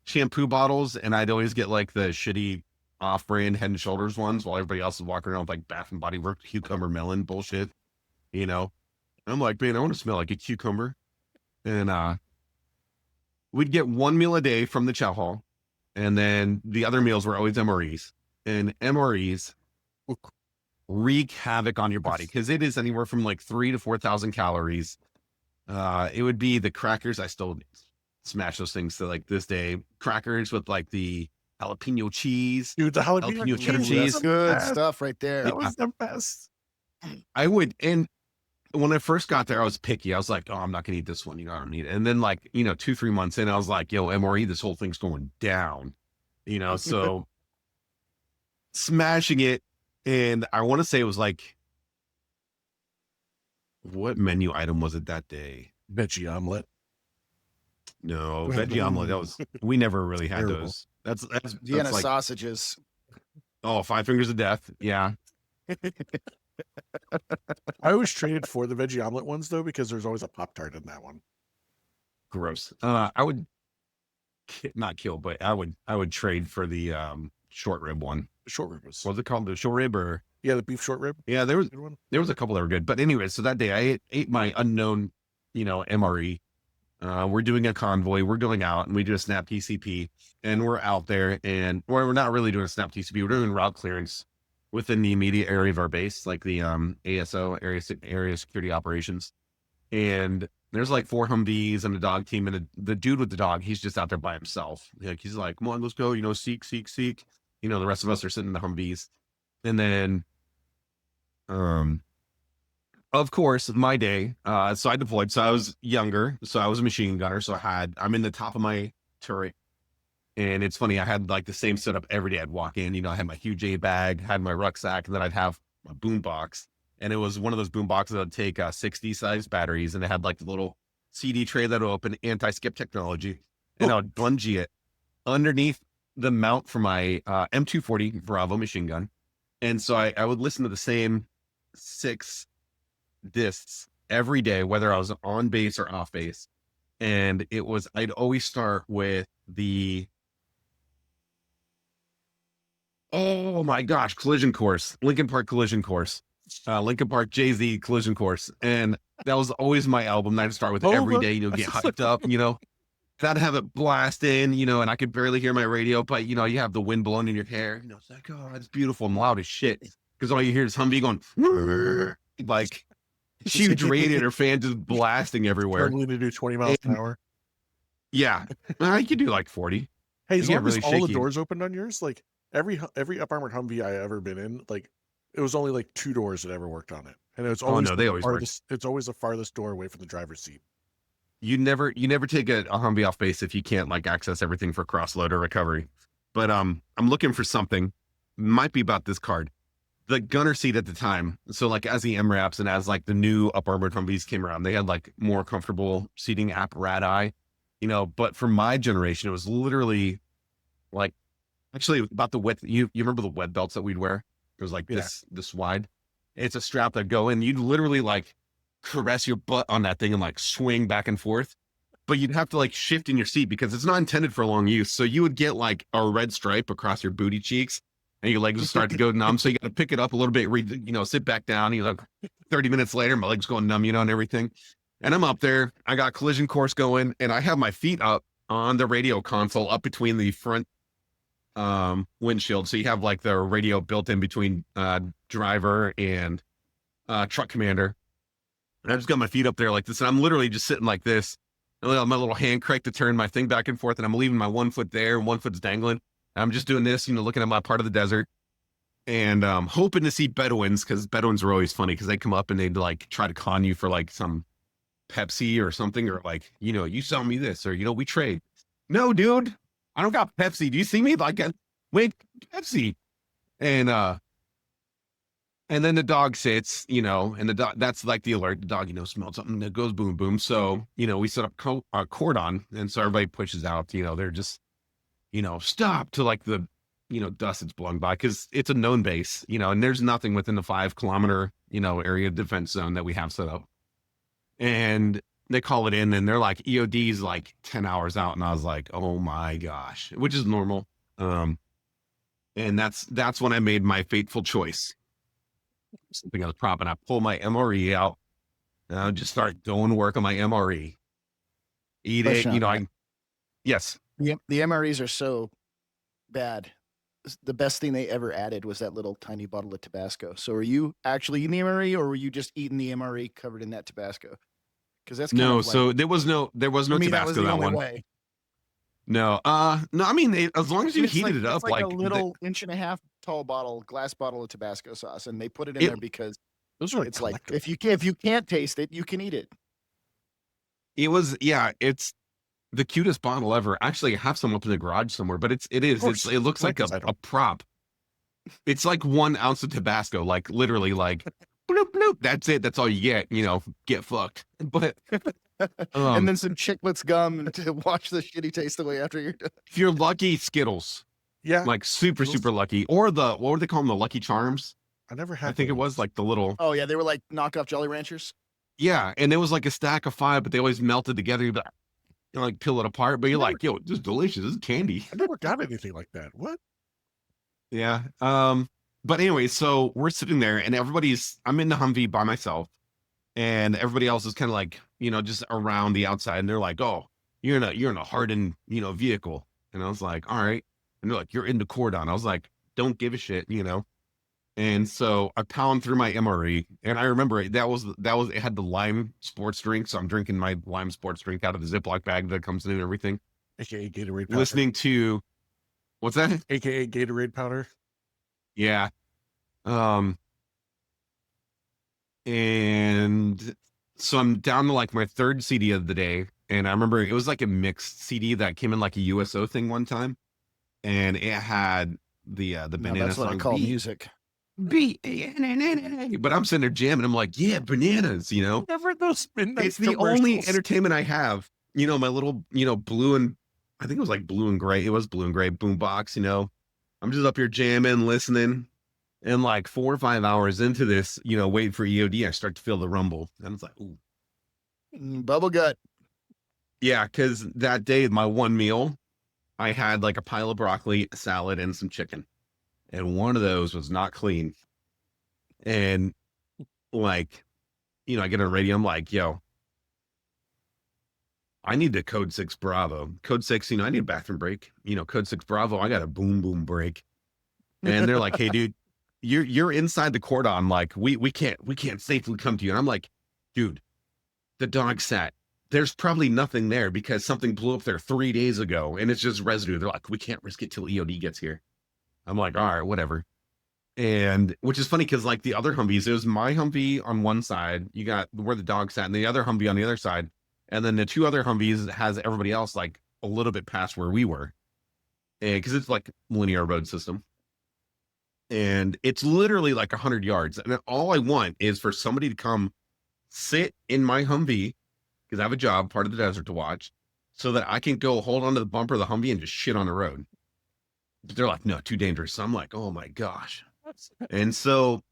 Speaker 2: shampoo bottles, and I'd always get like the shitty off-brand Head and Shoulders ones while everybody else is walking around with like Bath and Body Works cucumber melon bullshit, you know. I'm like, man, I want to smell like a cucumber. And we'd get one meal a day from the chow hall, and then the other meals were always MREs. And MREs wreak havoc on your body because it is anywhere from like 3,000 to 4,000 calories. It would be the crackers. I still smash those things to like this day. Crackers with like the jalapeno cheese.
Speaker 1: Dude, the jalapeno
Speaker 2: cheddar
Speaker 1: cheese.
Speaker 2: cheese.
Speaker 3: That's good stuff right there.
Speaker 1: That was the best.
Speaker 2: I would, and when I first got there, I was picky. I was like, oh, I'm not gonna eat this one. You know, I don't need it. And then like, 2-3 months in, I was like, yo, MRE, this whole thing's going down. So smashing it. And I want to say it was like, what menu item was it that day?
Speaker 1: Veggie omelet.
Speaker 2: No, veggie omelet. We never really had
Speaker 1: Terrible.
Speaker 2: those. That's
Speaker 3: Vienna
Speaker 2: like,
Speaker 3: sausages.
Speaker 2: oh, 5 fingers of death. Yeah.
Speaker 1: I always traded for the veggie omelet ones though, because there's always a Pop-Tart in that one.
Speaker 2: Gross. I would not kill, but I would trade for the short rib one.
Speaker 1: The short rib was.
Speaker 2: What was it called? The short rib or?
Speaker 1: Yeah, the beef short rib.
Speaker 2: Yeah, there was
Speaker 1: Good one.
Speaker 2: a couple that were good. But anyway, so that day I ate my unknown, MRE. We're doing a convoy. We're going out and we do a snap TCP, and we're out there, and we're not really doing a snap TCP. We're doing route clearance within the immediate area of our base, like the ASO, area security operations. And there's like 4 Humvees and a dog team, and the dude with the dog, he's just out there by himself. Like he's like, come on, let's go. Seek. The rest of us are sitting in the Humvees. And then, of course, my day, so I deployed. So I was younger. So I was a machine gunner. So I'm in the top of my turret. And it's funny, I had like the same setup every day. I'd walk in, I had my huge A bag, had my rucksack, and then I'd have my boom box. And it was one of those boom boxes that would take 60 size batteries. And it had like the little CD tray that would open, anti-skip technology. And I would bungee it underneath the mount for my M240 Bravo machine gun. And so I would listen to the same 6 discs every day, whether I was on base or off base. And I'd always start with oh my gosh, collision course, Lincoln Park collision course, Lincoln Park JZ collision course. And that was always my album. I'd start with every day, get hyped up, I'd have it blasting, and I could barely hear my radio, but you have the wind blowing in your hair. It's like, oh, it's beautiful and loud as shit. Because all you hear is Humvee going, like huge radiator fan just blasting everywhere.
Speaker 1: Struggling to do 20 miles an hour.
Speaker 2: Yeah, you could do like 40.
Speaker 1: Hey, as
Speaker 2: You
Speaker 1: long
Speaker 2: get
Speaker 1: as
Speaker 2: really
Speaker 1: all the
Speaker 2: shaky.
Speaker 1: doors opened on yours, like every up armored Humvee I ever been in, like it was only like 2 doors that ever worked on it, and it was always
Speaker 2: they always work.
Speaker 1: It's always the farthest door away from the driver's seat.
Speaker 2: You never take a Humvee off base if you can't like access everything for cross-load or recovery. But I'm looking for something. Might be about this card. The gunner seat at the time. So like as the MRAPs and as like the new up armored Humvees came around, they had like more comfortable seating apparatus, but for my generation, it was literally like actually about the width. You remember the web belts that we'd wear? It was like this wide. It's a strap that go in. You'd literally like caress your butt on that thing and like swing back and forth, but you'd have to like shift in your seat because it's not intended for long use. So you would get like a red stripe across your booty cheeks and your legs would start to go numb. So you got to pick it up a little bit, sit back down. 30 minutes later, my legs going numb, and everything. And I'm up there, I got collision course going, and I have my feet up on the radio console up between the front windshield. So you have like the radio built in between driver and truck commander. And I just got my feet up there like this, and I'm literally just sitting like this. And I got my little hand crank to turn my thing back and forth, and I'm leaving my 1 foot there and 1 foot's dangling. And I'm just doing this, looking at my part of the desert, and hoping to see Bedouins, because Bedouins were always funny because they come up and they'd like try to con you for like some Pepsi or something, or like, you sell me this, or, we trade. No, dude, I don't got Pepsi. Do you see me? Like, wait, Pepsi. And then the dog sits, and the dog, that's like the alert. The dog, smells something that goes boom, boom. So, we set up cordon. And so everybody pushes out, they're just, stop to like the, dust that's blowing by, because it's a known base, and there's nothing within the 5 kilometer, area of defense zone that we have set up. And they call it in, and they're like, EOD's like 10 hours out. And I was like, oh my gosh, which is normal. And that's when I made my fateful choice. Something I was propping. I pull my MRE out, and I just start doing work on my MRE. Eat it, yes.
Speaker 3: The MREs are so bad. The best thing they ever added was that little tiny bottle of Tabasco. So are you actually eating the MRE, or were you just eating the MRE covered in that Tabasco? Because that's
Speaker 2: no. So there was no Tabasco that one.
Speaker 3: Way.
Speaker 2: No, no. I mean, as long as you heated it up,
Speaker 3: like a little inch and a half tall glass bottle of Tabasco sauce, and they put it in there because
Speaker 1: those are
Speaker 3: it's like if you can't taste it, you can eat it.
Speaker 2: It was it's the cutest bottle ever. Actually, I have some up in the garage somewhere, but it looks like a prop. It's like 1 ounce of Tabasco, like literally, like bloop bloop. That's it. That's all you get. Get fucked. But.
Speaker 3: And then some Chiclets gum to wash the shitty taste away after you're done.
Speaker 2: If you're lucky, Skittles.
Speaker 1: Yeah.
Speaker 2: Like super lucky. Or what would they call them? The Lucky Charms?
Speaker 1: I never had.
Speaker 2: I think it was like the little.
Speaker 3: Oh, yeah. They were like knockoff Jolly Ranchers.
Speaker 2: Yeah. And it was like a stack of 5, but they always melted together. You like peel it apart, but you're like, yo, this is delicious. This is candy.
Speaker 1: I never got anything like that. What?
Speaker 2: Yeah. But anyway, so we're sitting there, and I'm in the Humvee by myself. And everybody else is kind of like, just around the outside. And they're like, oh, you're in a hardened, vehicle. And I was like, all right. And they're like, you're in the cordon. I was like, don't give a shit, And so I pound through my MRE. And I remember it had the lime sports drink. So I'm drinking my lime sports drink out of the Ziploc bag that comes in and everything.
Speaker 1: AKA Gatorade powder.
Speaker 2: Listening to, what's that?
Speaker 1: AKA Gatorade powder.
Speaker 2: Yeah. And so I'm down to like my 3rd CD of the day. And I remember it was like a mixed CD that came in like a USO thing one time. And it had the banana
Speaker 3: that's what
Speaker 2: song.
Speaker 3: I call music.
Speaker 2: But I'm sitting there jamming. I'm like, yeah, bananas,
Speaker 1: Never those midnight
Speaker 2: It's the only entertainment I have. My little, blue and I think it was like blue and gray. It was blue and gray boombox, I'm just up here jamming, listening. And like 4 or 5 hours into this, wait for EOD, I start to feel the rumble. And it's like, ooh.
Speaker 3: Bubble gut.
Speaker 2: Yeah, because that day, my one meal, I had like a pile of broccoli, a salad, and some chicken. And one of those was not clean. And like, I get on the radio, I'm like, yo, I need the code 6 Bravo. Code 6, I need a bathroom break. Code 6 Bravo, I got a boom, boom break. And they're like, hey, dude, you're inside the cordon. Like, we can't safely come to you. And I'm like, dude, the dog sat. There's probably nothing there because something blew up there 3 days ago and it's just residue. They're like, we can't risk it till EOD gets here. I'm like, all right, whatever. And which is funny because like the other Humvees, it was my Humvee on one side, you got where the dog sat, and the other Humvee on the other side. And then the 2 other Humvees has everybody else like a little bit past where we were. And because it's like linear road system. And it's literally like 100 yards. And all I want is for somebody to come sit in my Humvee, because I have a job, part of the desert to watch, so that I can go hold onto the bumper of the Humvee and just shit on the road. But they're like, no, too dangerous. So I'm like, oh my gosh. And so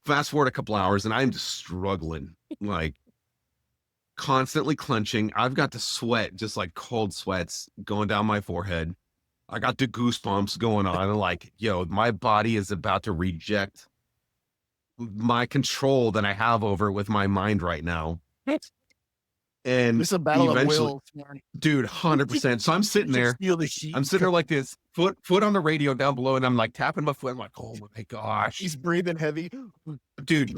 Speaker 2: fast forward a couple hours and I'm just struggling, like constantly clenching. I've got the sweat, just like cold sweats going down my forehead. I got the goosebumps going on. And like, yo, my body is about to reject my control that I have over it with my mind right now. And
Speaker 3: it's a battle of wills,
Speaker 2: dude, 100%. So I'm sitting there. I'm sitting there like this, foot on the radio down below, and I'm like tapping my foot. I'm like, oh my gosh.
Speaker 3: He's breathing heavy.
Speaker 2: Dude,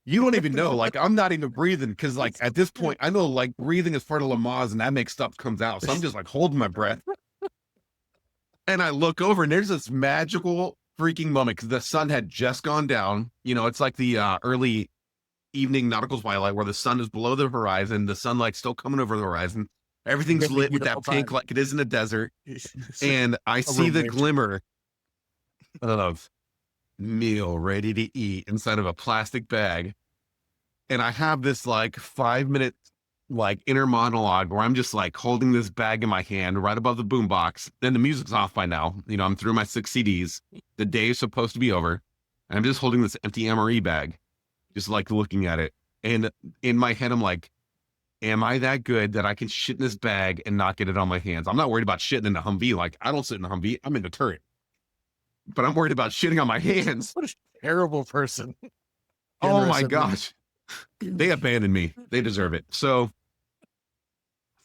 Speaker 2: you don't even know. Like, I'm not even breathing because, like, at this point, I know like breathing is part of Lamaze, and that makes stuff comes out. So I'm just like holding my breath. And I look over, and there's this magical freaking moment because the sun had just gone down. You know, it's like the early evening nautical twilight where the sun is below the horizon, the sunlight's still coming over the horizon. Everything's
Speaker 3: Really
Speaker 2: lit with that
Speaker 3: beautiful
Speaker 2: pink
Speaker 3: time.
Speaker 2: like it is in a desert.
Speaker 1: It's
Speaker 2: And I see the
Speaker 1: romantic-
Speaker 2: glimmer of meal ready to eat inside of a plastic bag. And I have this like 5 minute like inner monologue where I'm just like holding this bag in my hand right above the boombox. Then the music's off by now. You know, I'm through my 6 CDs. The day is supposed to be over. And I'm just holding this empty MRE bag, just like looking at it. And in my head, I'm like, am I that good that I can shit in this bag and not get it on my hands? I'm not worried about shitting in the Humvee. Like, I don't sit in the Humvee. I'm in the turret. But I'm worried about shitting on my hands.
Speaker 1: What a terrible person.
Speaker 2: Oh
Speaker 3: Generous
Speaker 2: my
Speaker 3: of you.
Speaker 2: gosh. They abandoned me. They deserve it. So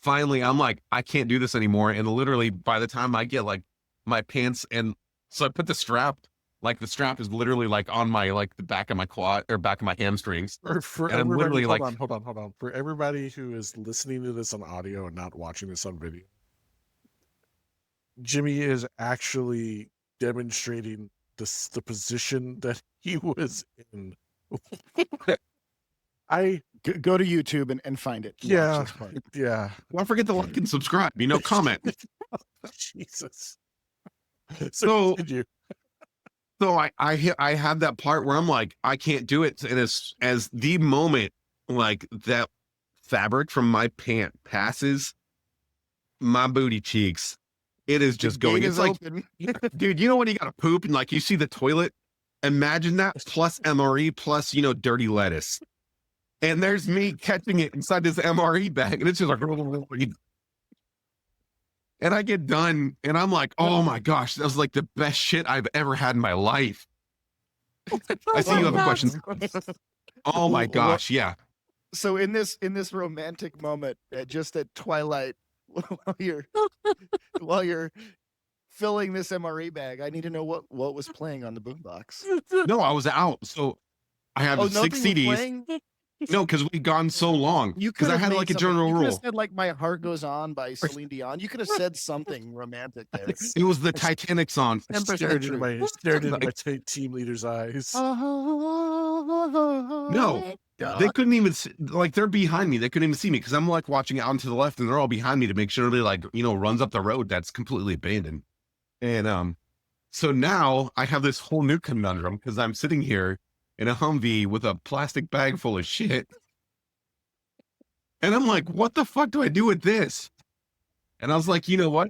Speaker 2: finally, I'm like, I can't do this anymore. And literally, by the time I get like my pants, and so I put the strap, like the strap is literally like on my, like the back of my quad or back of my hamstrings.
Speaker 1: For
Speaker 2: And I'm
Speaker 1: everybody,
Speaker 2: literally
Speaker 1: hold
Speaker 2: like,
Speaker 1: on. For everybody who is listening to this on audio and not watching this on video, Jimmy is actually demonstrating the position that he was in.
Speaker 3: Go to YouTube and find it. and watch
Speaker 1: Yeah.
Speaker 3: this part.
Speaker 1: Yeah.
Speaker 2: don't forget to like and subscribe, you know, comment.
Speaker 1: Jesus.
Speaker 2: So-
Speaker 1: continue.
Speaker 2: So I have that part where I'm like, I can't do it. And as the moment like that fabric from my pant passes my booty cheeks, it is just
Speaker 3: The gate
Speaker 2: going.
Speaker 3: is
Speaker 2: It's like,
Speaker 3: open.
Speaker 2: dude, you know when you gotta poop and like you see the toilet? Imagine that plus MRE plus, you know, dirty lettuce. And there's me catching it inside this MRE bag, and it's just like, and I get done, and I'm like, oh my gosh, that was like the best shit I've ever had in my life. I see you have a question. Oh my
Speaker 3: Well,
Speaker 2: gosh, yeah.
Speaker 3: So in this romantic moment, just at twilight, while you're filling this MRE bag, I need to know what was playing on the boombox.
Speaker 2: No, I was out. So I have 6
Speaker 3: nothing was
Speaker 2: CDs.
Speaker 3: playing?
Speaker 2: No, because we've gone so long.
Speaker 3: You
Speaker 2: Because
Speaker 3: could
Speaker 2: I
Speaker 3: have
Speaker 2: had
Speaker 3: made
Speaker 2: like a
Speaker 3: something-
Speaker 2: general
Speaker 3: you could have
Speaker 2: rule.
Speaker 3: said like "My Heart Goes On" by Celine Dion. You could have said something romantic there.
Speaker 2: It was the Titanic song.
Speaker 1: I stared into my team leader's eyes.
Speaker 2: No, they couldn't even like they're behind me. They couldn't even see me because I'm like watching out to the left, and they're all behind me to make sure nobody like runs up the road that's completely abandoned. And so now I have this whole new conundrum because I'm sitting here in a Humvee with a plastic bag full of shit, and I'm like, what the fuck do I do with this? And I was like, you know what?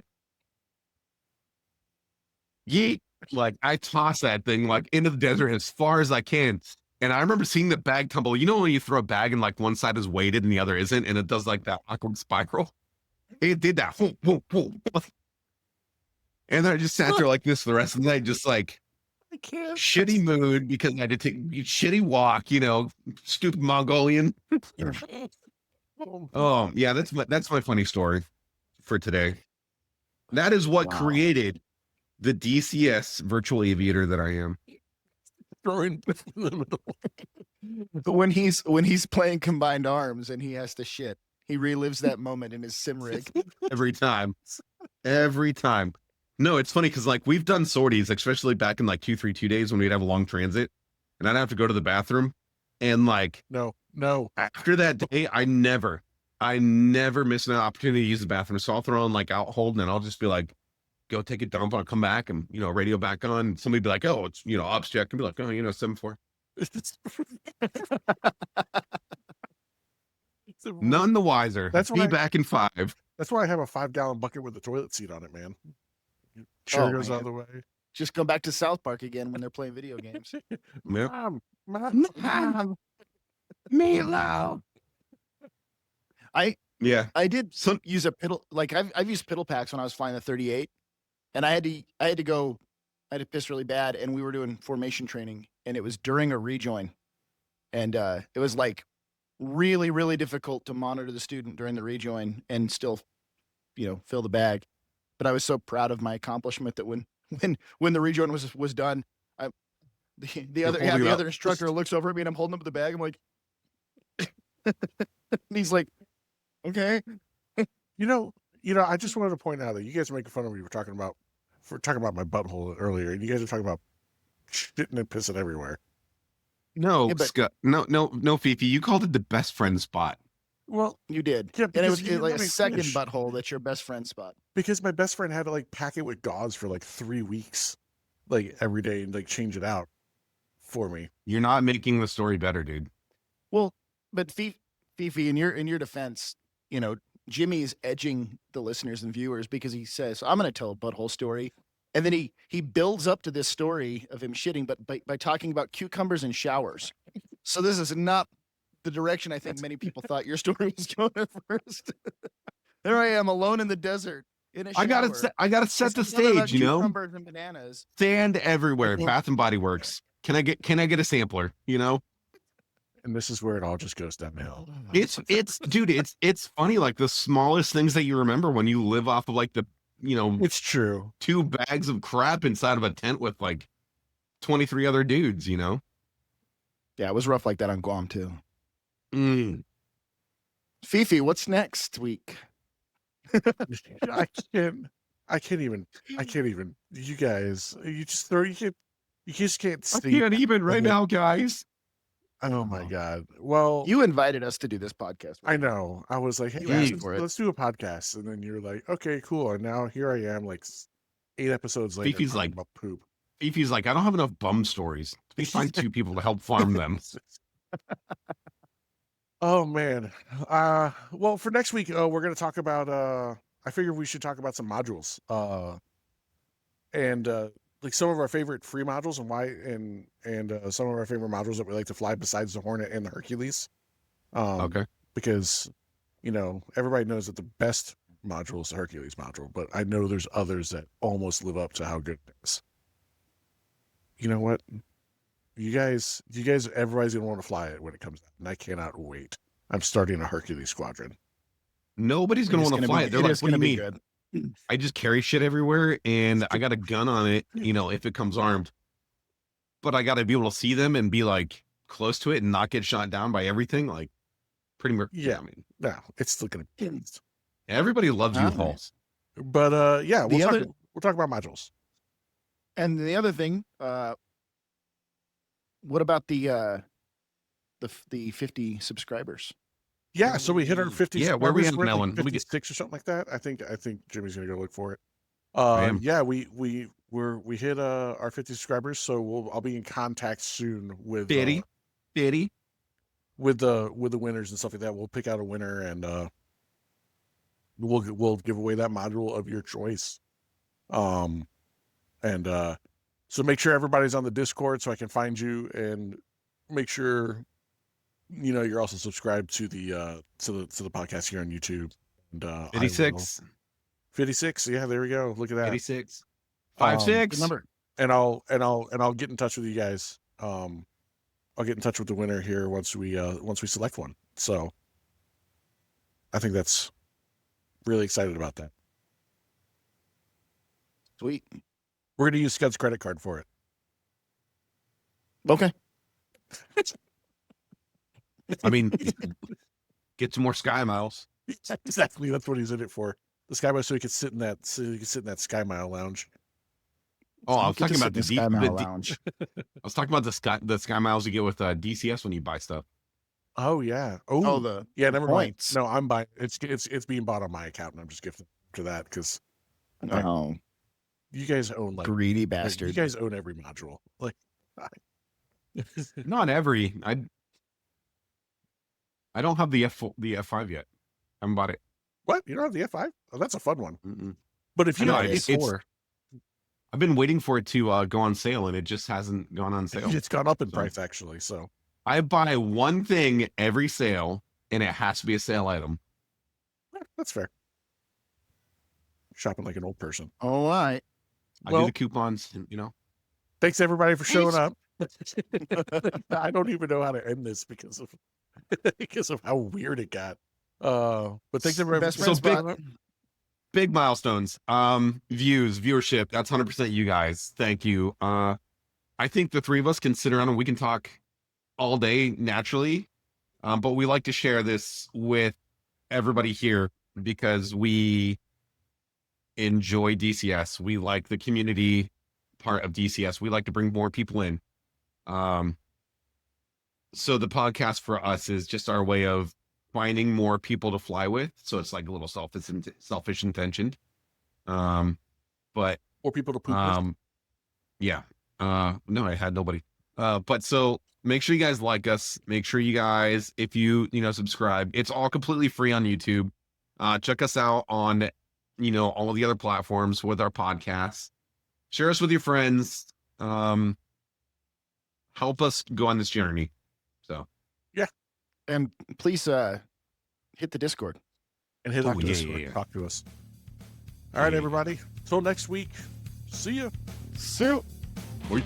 Speaker 2: Yeet! Like I toss that thing like into the desert as far as I can. And I remember seeing the bag tumble. You know when you throw a bag and like one side is weighted and the other isn't, and it does like that awkward spiral? It did that. And then I just sat there like this for the rest of the night, just like
Speaker 1: I can't.
Speaker 2: shitty mood because I had to take a shitty walk, stupid Mongolian. Oh, yeah, that's my funny story for today. That is what
Speaker 3: Wow.
Speaker 2: created the DCS virtual aviator that I am.
Speaker 1: Throwing in the middle.
Speaker 3: But when he's playing Combined Arms and he has to shit, he relives that moment in his sim rig.
Speaker 2: Every time. No, it's funny because like we've done sorties, especially back in like 232 days when we'd have a long transit and I'd have to go to the bathroom. And like
Speaker 1: No.
Speaker 2: after that day, I never miss an opportunity to use the bathroom. So I'll throw on like out holding and I'll just be like, go take a dump. I'll come back and, radio back on. And somebody be like, oh, it's, ops check. And be like, oh, 7-4. None the wiser.
Speaker 1: That's
Speaker 2: Be
Speaker 1: why-
Speaker 2: back in 5.
Speaker 1: That's why I have a 5-gallon bucket with a toilet seat on it, man. Chair
Speaker 3: Oh,
Speaker 1: goes out
Speaker 3: man.
Speaker 1: of the way.
Speaker 3: Just come back to South Park again when they're playing video games.
Speaker 2: Yep.
Speaker 1: Mom.
Speaker 2: Milo. Yeah.
Speaker 3: I did
Speaker 2: So
Speaker 3: use a piddle, like I've used piddle packs when I was flying the 38, and I had to piss really bad, and we were doing formation training, and it was during a rejoin, and it was like really, really difficult to monitor the student during the rejoin and still, fill the bag. But I was so proud of my accomplishment that when the rejoin was done, the other instructor looks over at me and I'm holding up the bag. I'm like, and he's like, okay.
Speaker 1: I just wanted to point out that you guys are making fun of me for talking about my butthole earlier, and you guys are talking about shitting and pissing everywhere.
Speaker 2: No,
Speaker 3: Yeah, but-
Speaker 2: Scott. No, Fifi. You called it the best friend spot.
Speaker 1: Well,
Speaker 3: You did.
Speaker 1: yeah,
Speaker 3: And it
Speaker 1: because
Speaker 3: was
Speaker 1: you didn't
Speaker 3: like
Speaker 1: let
Speaker 3: a
Speaker 1: me
Speaker 3: second
Speaker 1: finish.
Speaker 3: butthole that's your best friend spot.
Speaker 1: Because my best friend had to like pack it with gauze for like 3 weeks, like every day, and like change it out for me.
Speaker 2: You're not making the story better, dude.
Speaker 3: Well, but Fifi, in your defense, Jimmy's edging the listeners and viewers because he says, "I'm going to tell a butthole story," and then he builds up to this story of him shitting, but by talking about cucumbers and showers. So this is not the direction I think many people thought your story was going at first. There I am, alone in the desert in a shower.
Speaker 2: I gotta set the stage, you know.
Speaker 3: Cucumbers and bananas.
Speaker 2: Sand everywhere. Bath and Body Works. Can I get a sampler? You know.
Speaker 1: And this is where it all just goes downhill.
Speaker 2: Dude, it's funny, like the smallest things that you remember when you live off of like the,
Speaker 1: It's true.
Speaker 2: 2 bags of crap inside of a tent with like 23 other dudes, you know?
Speaker 3: Yeah, it was rough like that on Guam too.
Speaker 2: Mm.
Speaker 3: Fifi, what's next week?
Speaker 1: I can't even. You guys, you just can't
Speaker 2: I
Speaker 1: see.
Speaker 2: can't even right now, guys.
Speaker 1: Oh my God. Well,
Speaker 3: You invited us to do this podcast.
Speaker 1: I know. I was like, hey,
Speaker 3: You
Speaker 1: guys,
Speaker 3: asked for it.
Speaker 1: let's do a podcast. And then you're like, okay, cool. And now here I am, like 8 episodes later.
Speaker 2: Fifi's
Speaker 1: talking
Speaker 2: like-
Speaker 1: about poop.
Speaker 2: Fifi's like, I don't have enough bum stories. Please find 2 people to help farm them.
Speaker 1: Oh man. Well, for next week, we're gonna talk about. I figured we should talk about some modules. And like some of our favorite free modules and why, and some of our favorite modules that we like to fly besides the Hornet and the Hercules.
Speaker 2: Okay.
Speaker 1: Because everybody knows that the best module is the Hercules module, but I know there's others that almost live up to how good it is. You know what? You guys, everybody's gonna want to fly it when it comes out, and I cannot wait. I'm starting a Hercules squadron.
Speaker 2: Nobody's gonna want to fly it. They're like, what do you mean?
Speaker 3: Good.
Speaker 2: I just carry shit everywhere and I got a gun on it, if it comes armed. But I gotta be able to see them and be like close to it and not get shot down by everything. Like pretty much.
Speaker 1: Yeah.
Speaker 2: I mean,
Speaker 1: No, it's still gonna be.
Speaker 2: everybody loves
Speaker 3: All
Speaker 2: U-Hauls.
Speaker 1: But yeah,
Speaker 3: The
Speaker 1: we'll talk about modules.
Speaker 3: And the other thing, what about the 50 subscribers?
Speaker 1: Yeah, so we hit our 50.
Speaker 2: Yeah, where we at
Speaker 1: subscribers. We're
Speaker 2: now,
Speaker 1: like
Speaker 2: one? Let me
Speaker 1: 56 or something like that. I think Jimmy's gonna go look for it.
Speaker 2: I am.
Speaker 1: Yeah, we hit our 50 subscribers, so I'll be in contact soon with
Speaker 2: 50.
Speaker 1: with the winners and stuff like that. We'll pick out a winner and we'll give away that module of your choice. And so make sure everybody's on the Discord so I can find you, and make sure you're also subscribed to the podcast here on YouTube. And
Speaker 2: 86.
Speaker 1: 56. Yeah, there we go. Look at that.
Speaker 2: 86.
Speaker 1: Um,
Speaker 2: 56.
Speaker 3: Good number.
Speaker 1: And I'll get in touch with you guys. I'll get in touch with the winner here once we select one. So I think that's really excited about that.
Speaker 3: Sweet.
Speaker 1: We're gonna use Scud's credit card for it.
Speaker 3: Okay.
Speaker 2: I mean, get some more Sky Miles.
Speaker 1: Exactly. That's what he's in it for. The Sky Mile, so he could sit in that Sky Mile lounge.
Speaker 2: Oh, I was
Speaker 3: Get to
Speaker 2: talking
Speaker 3: sit
Speaker 2: about
Speaker 3: in
Speaker 2: the,
Speaker 3: the Sky Mile Lounge.
Speaker 2: I was talking about the Sky Miles you get with DCS when you buy stuff.
Speaker 1: Oh yeah.
Speaker 3: Oh,
Speaker 1: Oh yeah. Never
Speaker 3: points.
Speaker 1: mind. No, I'm buying. It's being bought on my account, and I'm just gifting to that because
Speaker 3: Oh,
Speaker 1: you guys own like
Speaker 3: greedy
Speaker 1: you
Speaker 3: bastard.
Speaker 1: guys own every module. Like,
Speaker 2: Not every. I don't have the F5 yet. I haven't bought it.
Speaker 1: what? You don't have the F5? Oh, that's a fun one.
Speaker 2: Mm-mm.
Speaker 1: But if you
Speaker 2: I know,
Speaker 1: have the
Speaker 2: it's-
Speaker 1: F4,
Speaker 2: I've been waiting for it to go on sale, and it just hasn't gone on sale.
Speaker 1: it's gone up in
Speaker 2: So-
Speaker 1: price actually. So
Speaker 2: I buy one thing every sale, and it has to be a sale item.
Speaker 1: that's fair. Shopping like an old person.
Speaker 3: All right.
Speaker 2: I do
Speaker 1: Well-
Speaker 2: the coupons, and,
Speaker 1: Thanks everybody for showing
Speaker 3: Thanks.
Speaker 1: up. I don't even know how to end this because of how weird it got. But thanks everybody
Speaker 3: Best
Speaker 1: for
Speaker 3: friend
Speaker 2: big-
Speaker 3: spot.
Speaker 2: big milestones. Views, viewership. That's 100% you guys. Thank you. I think the 3 of us can sit around and we can talk all day naturally. But we like to share this with everybody here because we enjoy DCS. We like the community part of DCS. We like to bring more people in. So the podcast for us is just our way of finding more people to fly with. So it's like a little selfish intention. But
Speaker 1: Or people to poop with.
Speaker 2: yeah. No, I had nobody. But so make sure you guys like us. Make sure you guys, if you subscribe, it's all completely free on YouTube. Check us out on, all of the other platforms with our podcasts. Share us with your friends. Help us go on this journey. So
Speaker 3: And please hit the Discord.
Speaker 1: And hit
Speaker 3: Talk
Speaker 1: up
Speaker 3: to
Speaker 1: to
Speaker 3: us.
Speaker 1: us. Talk to us. All right, everybody. Till next week. See ya.
Speaker 3: See you.
Speaker 2: Wait.